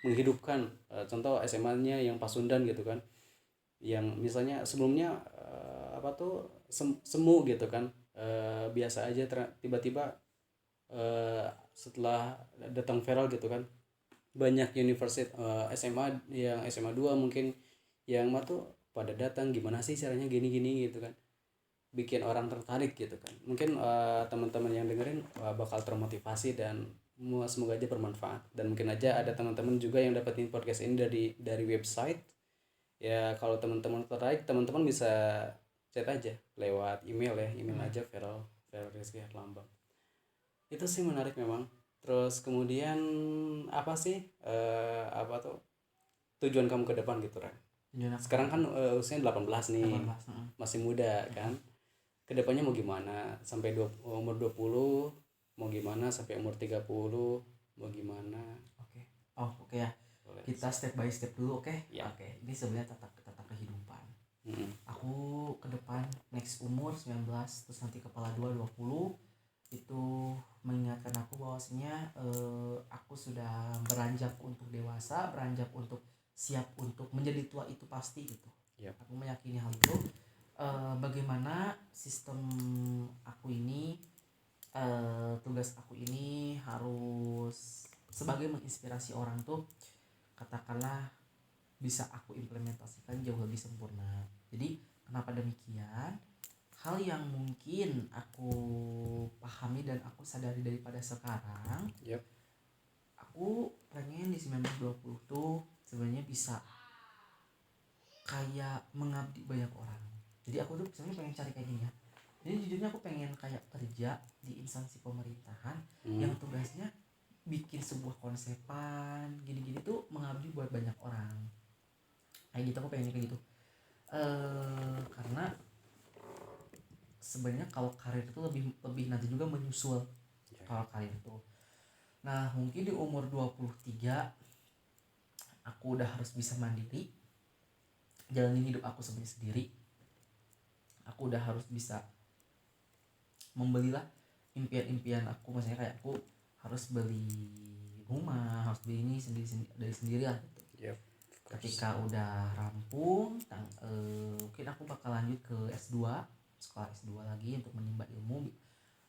menghidupkan contoh SMA-nya yang Pasundan gitu kan, yang misalnya sebelumnya semu gitu kan, biasa aja tiba-tiba setelah datang viral gitu kan, banyak universitas SMA yang SMA 2 mungkin yang pada datang gimana sih caranya gini-gini gitu kan, bikin orang tertarik gitu kan. Mungkin teman-teman yang dengerin bakal termotivasi dan semoga aja bermanfaat, dan mungkin aja ada teman-teman juga yang dapetin podcast ini dari website ya. Kalau teman-teman tertarik, teman-teman bisa chat aja lewat email ya, email aja Feral Rizky Herlambang. Itu sih menarik memang. Terus kemudian apa sih tujuan kamu ke depan gitu Ren? Sekarang kan usianya 18 nih, 18, masih muda kan. Kedepannya mau gimana sampai umur 20, mau gimana sampai umur 30, mau gimana? Oke ya. Boleh. Kita step by step dulu, oke? Ya. Oke. Ini sebenarnya tata kehidupan. Aku ke depan next umur 19 terus nanti kepala 20 itu mengingatkan aku bahwasanya aku sudah beranjak untuk dewasa, beranjak untuk siap untuk menjadi tua itu pasti gitu. Yep. Aku meyakini hal itu. Bagaimana sistem aku ini, tugas aku ini harus sebagai menginspirasi orang tuh, katakanlah bisa aku implementasikan jauh lebih sempurna. Jadi kenapa demikian? Hal yang mungkin aku pahami dan aku sadari daripada sekarang, yep. Aku pengen di 1920 tuh sebenarnya bisa kayak mengabdi banyak orang. Jadi aku tuh sebenarnya pengen cari kayak gini ya. Jadi jujurnya aku pengen kayak kerja di instansi pemerintahan yang tugasnya bikin sebuah konsepan gini-gini tuh mengabdi buat banyak orang. Kayak gitu, aku pengennya kayak gitu. Karena sebenarnya kalau karir itu lebih nanti juga menyusul kalau karir itu. Nah mungkin di umur 23 aku udah harus bisa mandiri, jalanin hidup aku sebenarnya sendiri. Aku udah harus bisa membelilah impian-impian aku, maksudnya kayak aku harus beli rumah, harus beli ini dari sendiri lah gitu. Yep, ketika udah rampung, mungkin aku bakal lanjut ke S2, sekolah S2 lagi untuk menimba ilmu,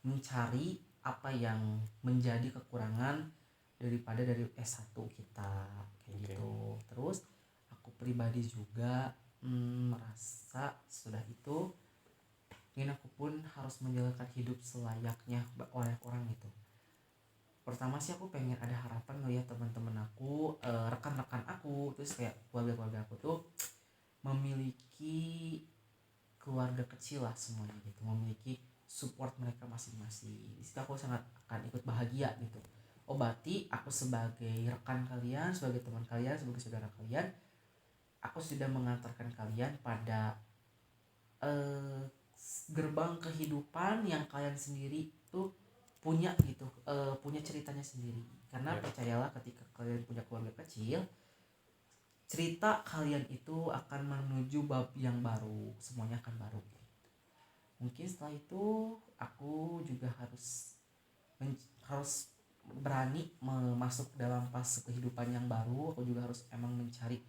mencari apa yang menjadi kekurangan dari S1 kita kayak gitu. Terus aku pribadi juga merasa sudah itu ingin aku pun harus menjalankan hidup selayaknya orang itu. Pertama sih aku pengen ada harapan ngeliat teman-teman aku, rekan-rekan aku, terus kayak keluarga aku tuh memiliki keluarga kecil lah semuanya gitu, memiliki support mereka masing-masing. Di situ aku sangat akan ikut bahagia gitu. Oh berarti aku sebagai rekan kalian, sebagai teman kalian, sebagai saudara kalian, aku sudah mengantarkan kalian pada gerbang kehidupan yang kalian sendiri tuh punya gitu, punya ceritanya sendiri. Karena percayalah ketika kalian punya keluarga kecil, cerita kalian itu akan menuju bab yang baru, semuanya akan baru. Mungkin setelah itu aku juga harus berani masuk dalam fase kehidupan yang baru. Aku juga harus emang mencari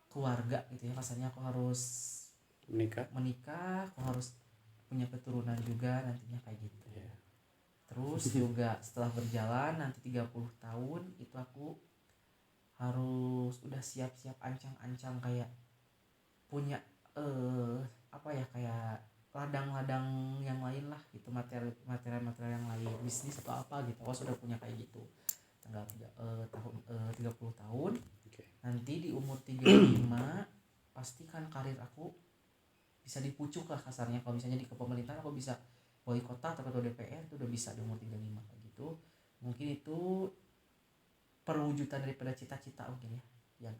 keluarga gitu ya, rasanya aku harus menikah, aku harus punya keturunan juga nantinya kayak gitu. Terus juga setelah berjalan nanti 30 tahun itu aku harus udah siap-siap ancang-ancang kayak punya kayak ladang-ladang yang lain lah gitu, material yang lain, bisnis atau apa gitu. Aku sudah punya kayak gitu. Tahun 30 tahun. Nanti di umur 35 pastikan karir aku bisa dipucuk lah kasarnya. Kalau misalnya di kepemerintahan aku bisa wali kota atau ketua DPR, itu udah bisa di umur 35 kayak gitu. Mungkin itu perwujudan daripada cita-cita mungkin ya.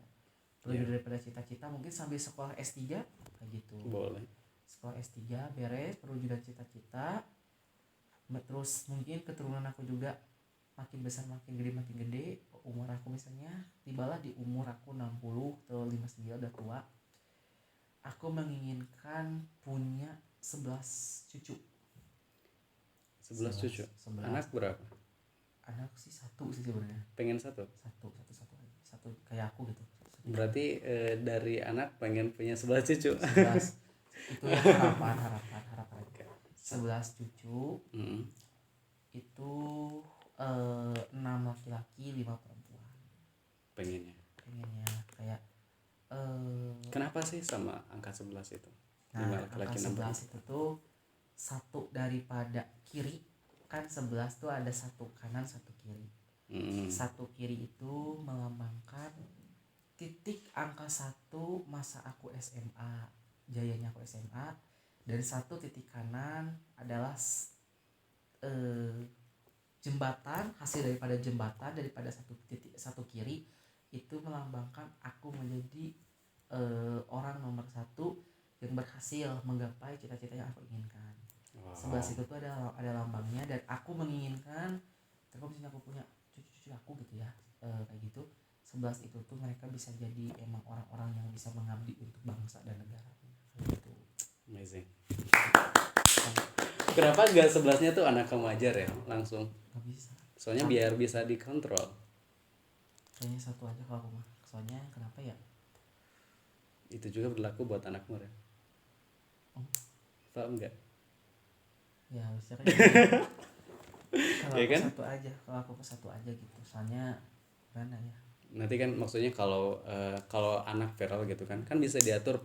Perwujudan daripada cita-cita mungkin sambil sekolah S3 kayak gitu. Boleh. Sekolah S3 beres, perwujudan cita-cita. Terus mungkin keturunan aku juga makin besar, makin gede. Umur aku misalnya tibalah di umur aku 60 atau 59 udah tua. Aku menginginkan punya 11 cucu. 11 cucu. 11. Anak berapa? Anak sih satu sih sebenarnya. Pengen satu kayak aku gitu. Berarti dari anak pengen punya 11 cucu. 11 itu ya harapan 11 cucu. Itu 6 laki-laki 5 perempuan. Pengennya kayak kenapa sih sama angka 11 itu? Nah, angka 11 itu tuh satu daripada kiri, kan 11 tuh ada satu kanan satu kiri. Satu kiri itu melambangkan titik angka 1 masa aku SMA, jayanya aku SMA, dan satu titik kanan adalah jembatan, hasil daripada jembatan, daripada satu kiri itu melambangkan aku menjadi orang nomor 1 yang berhasil menggapai cita-cita yang aku inginkan. 11 itu tuh ada lambangnya, dan aku menginginkan kalau misalnya aku punya cucu-cucu aku gitu ya, kayak gitu, 11 itu tuh mereka bisa jadi emang orang-orang yang bisa mengabdi untuk bangsa dan negara gitu. Amazing. Kenapa gak 11-nya tuh anak kamu ajar ya langsung? Gak bisa. Soalnya biar bisa dikontrol. Kayaknya satu aja kalau aku mah. Soalnya kenapa ya? Itu juga berlaku buat anakmu ya. Paham nggak? Ya harusnya kan gitu. Kalau Ya aku kan? satu aja gitu. Soalnya gimana ya? Nanti kan maksudnya kalau anak viral gitu kan bisa diatur,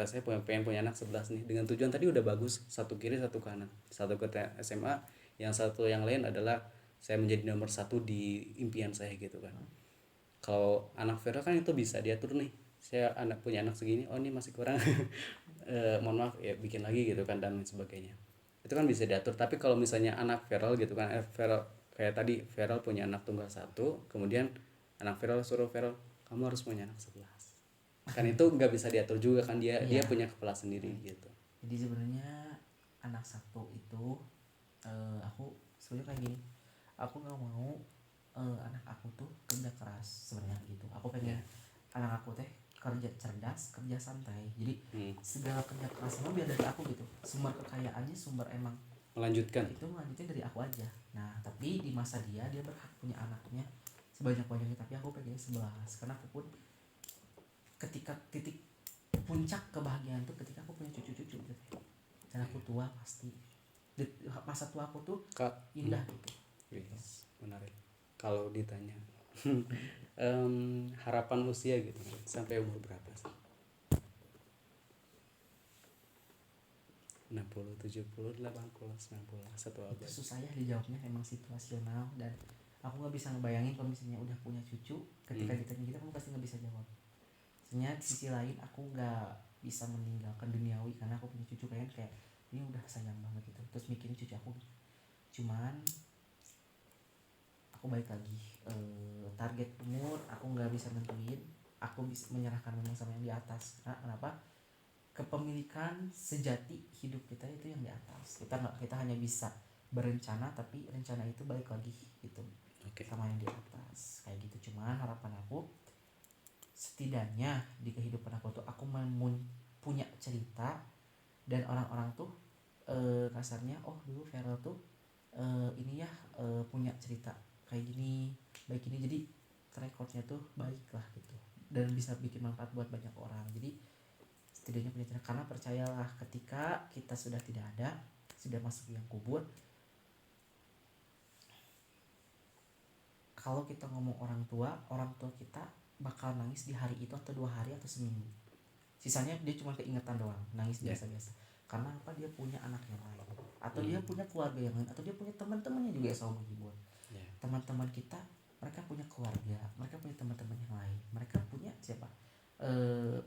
saya pengen punya anak 11 nih dengan tujuan tadi udah bagus, satu kiri satu kanan, satu ke SMA, yang satu yang lain adalah saya menjadi nomor 1 di impian saya gitu kan. Kalau anak viral kan itu bisa diatur nih, saya punya anak segini, oh ini masih kurang mohon maaf ya bikin lagi gitu kan dan sebagainya, itu kan bisa diatur. Tapi kalau misalnya anak viral gitu kan, viral kayak tadi viral punya anak tunggal 1, kemudian anak viral suruh viral kamu harus punya anak 11, kan itu nggak bisa diatur juga kan, dia punya kepala sendiri gitu. Jadi sebenarnya anak 1 itu aku sebenarnya kayak gini, aku nggak mau anak aku tuh kerja keras sebenarnya gitu. Aku pengen anak aku teh kerja cerdas, kerja santai. Jadi segala kerja kerasnya biar dari aku gitu. Sumber kekayaannya, sumber emang melanjutkan dari aku aja. Nah tapi di masa dia berhak punya anaknya sebanyak-banyaknya, tapi aku pengen 11 karena aku pun ketika titik puncak kebahagiaan tuh ketika aku punya cucu-cucu gitu. Dan aku tua pasti masa tua aku tuh indah gitu. Menarik. Kalau ditanya harapan usia gitu sampai umur berapa sih? 60, 70, 80, 90, satu abad. Itu susah ya dijawabnya, emang situasional, dan aku nggak bisa ngebayangin kalau misalnya udah punya cucu ketika ditanya gitu, aku pasti nggak bisa jawab. Sebenarnya di sisi lain aku nggak bisa meninggalkan duniawi karena aku punya cucu, kayak ini udah sayang banget gitu, terus mikirin cucu aku. Cuman aku balik lagi, target umur aku nggak bisa nentuin, aku bisa menyerahkan memang sama yang di atas. Kenapa? Kepemilikan sejati hidup kita itu yang di atas. Kita hanya bisa berencana, tapi rencana itu balik lagi gitu sama yang di atas kayak gitu. Cuman harapan aku setidaknya di kehidupan aku tuh aku punya cerita, dan orang-orang tuh kasarnya oh dulu Feral tuh ini ya punya cerita kayak gini baik ini, jadi rekodnya tuh baik lah gitu dan bisa bikin manfaat buat banyak orang. Jadi setidaknya punya cerita, karena percayalah ketika kita sudah tidak ada, sudah masuk yang kubur, kalau kita ngomong orang tua kita bakal nangis di hari itu atau 2 hari atau seminggu, sisanya dia cuma keingetan doang, nangis biasa-biasa. Karena apa? Dia punya anak yang lain, atau dia punya keluarga yang lain, atau dia punya teman-temannya juga yang selalu menghibur. Teman-teman kita, mereka punya keluarga, mereka punya teman-teman yang lain, mereka punya siapa?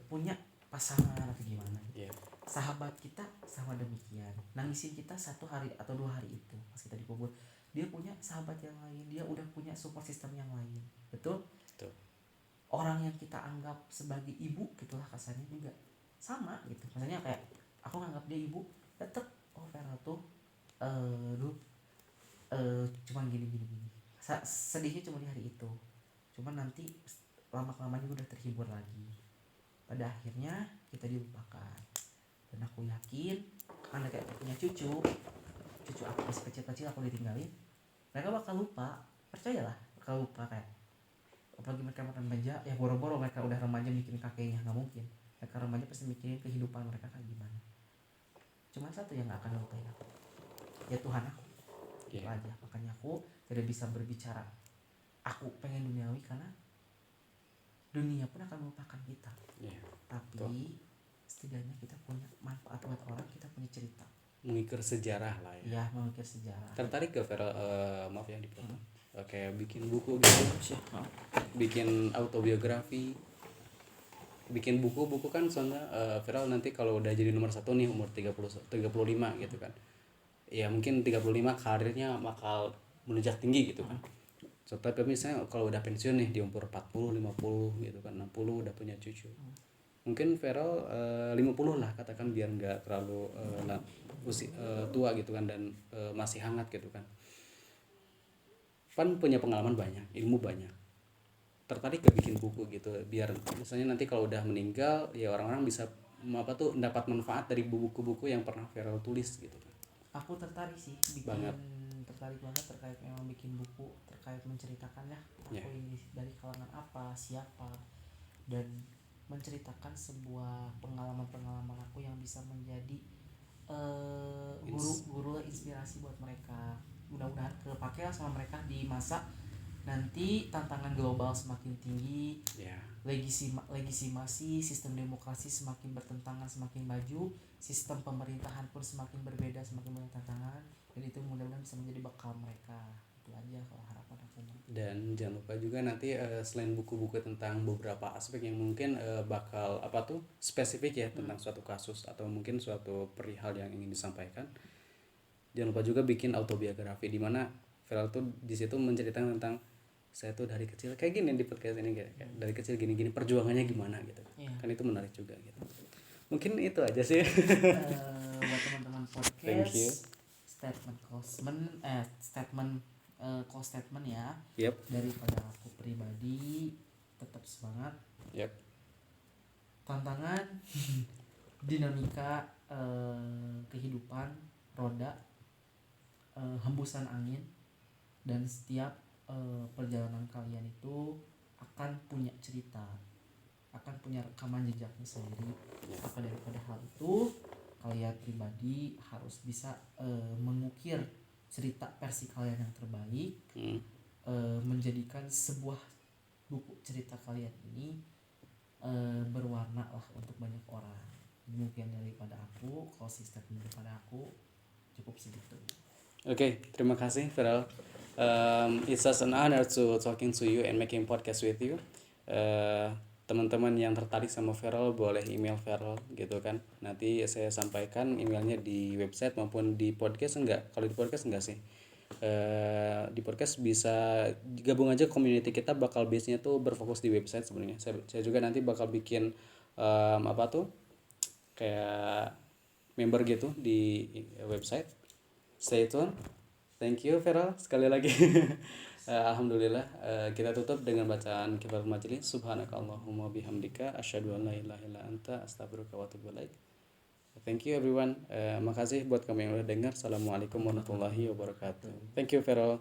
Punya pasangan atau gimana gitu. Sahabat kita sama demikian, nangisin kita 1 hari atau 2 hari itu pas kita dikubur. Dia punya sahabat yang lain, dia udah punya support system yang lain, betul? Orang yang kita anggap sebagai ibu gitulah kasarnya juga sama gitu. Maksudnya kayak aku nganggap dia ibu, tetep oh Vera tuh dulu cuman gini. Sedihnya cuma di hari itu, cuman nanti lama kelamaan juga udah terhibur lagi. Pada akhirnya kita dilupakan. Dan aku yakin karena kayak punya cucu aku masih kecil aku ditinggalin, mereka bakal lupa, percayalah bakal lupa. Kayak apalagi mereka makan remaja, ya boro-boro mereka udah remaja mikirin kakeknya, nggak mungkin. Mereka remaja pasti mikirin kehidupan mereka kayak gimana. Cuma satu yang nggak akan lupain aku, ya Tuhan aku. Itu aja. Makanya aku tidak bisa berbicara aku pengen duniawi, karena dunia pun akan melupakan kita. Tapi setidaknya kita punya manfaat buat orang, kita punya cerita, mengukir sejarah lah ya. Ya mengukir sejarah. Tertarik gak Vera, maaf yang dipotong, kayak bikin buku gitu, bikin autobiografi, bikin buku kan soalnya Vera nanti kalau udah jadi nomor 1 nih umur 35 gitu kan, ya mungkin 35 karirnya bakal melonjak tinggi gitu kan. So, tapi misalnya kalau udah pensiun nih di umur 40, 50 gitu kan, 60 udah punya cucu, mungkin Feral 50 lah katakan, biar nggak terlalu tua gitu kan, dan masih hangat gitu kan. Punya pengalaman banyak, ilmu banyak, tertarik gak bikin buku gitu, biar misalnya nanti kalau udah meninggal ya orang-orang bisa mendapat manfaat dari buku-buku yang pernah Feral tulis gitu kan. Aku tertarik sih tertarik banget terkait memang bikin buku terkait menceritakan ya aku ini dari kalangan apa, siapa, dan menceritakan sebuah pengalaman aku yang bisa menjadi guru inspirasi buat mereka. Mudah-mudahan kepake lah sama mereka di masa nanti tantangan global semakin tinggi, legitimasi sistem demokrasi semakin bertentangan, semakin maju, sistem pemerintahan pun semakin berbeda, semakin banyak tantangan, dan itu mudah-mudahan bisa menjadi bekal mereka. Itu aja kalau harapan aku. Dan jangan lupa juga nanti selain buku-buku tentang beberapa aspek yang mungkin bakal spesifik ya tentang suatu kasus atau mungkin suatu perihal yang ingin disampaikan, jangan lupa juga bikin autobiografi di mana Feral tuh di situ menceritakan tentang saya tuh dari kecil kayak gini di podcast ini, kayak dari kecil gini perjuangannya gimana gitu. Kan itu menarik juga gitu. Mungkin itu aja sih. Buat teman-teman podcast, close statement ya. Daripada aku pribadi, tetap semangat. Tantangan dinamika kehidupan, roda, hembusan angin, dan setiap perjalanan kalian itu akan punya cerita, akan punya rekaman jejaknya sendiri. Maka daripada hal itu, kalian pribadi harus bisa mengukir cerita versi kalian yang terbaik, menjadikan sebuah buku cerita kalian ini berwarna lah untuk banyak orang. Mungkin daripada aku, closing statement daripada aku cukup segitu. Oke, terima kasih Feral. It's such an honor to talking to you and making podcast with you. Teman-teman yang tertarik sama Feral boleh email Feral gitu kan. Nanti saya sampaikan emailnya di website maupun di podcast. Kalau di podcast enggak sih. Di podcast bisa gabung aja, community kita bakal base-nya tuh berfokus di website sebenarnya. Saya juga nanti bakal bikin kayak member gitu di website. Stay tune. Thank you Feral sekali lagi. Alhamdulillah, kita tutup dengan bacaan kifaratul majelis. Subhanakallahumma bihamdika asyhadu an la ilaha illa anta astaghfiruka wa atubu ilaik. Thank you everyone. Makasih buat kamu yang udah dengar. Assalamualaikum warahmatullahi wabarakatuh. Thank you Vero.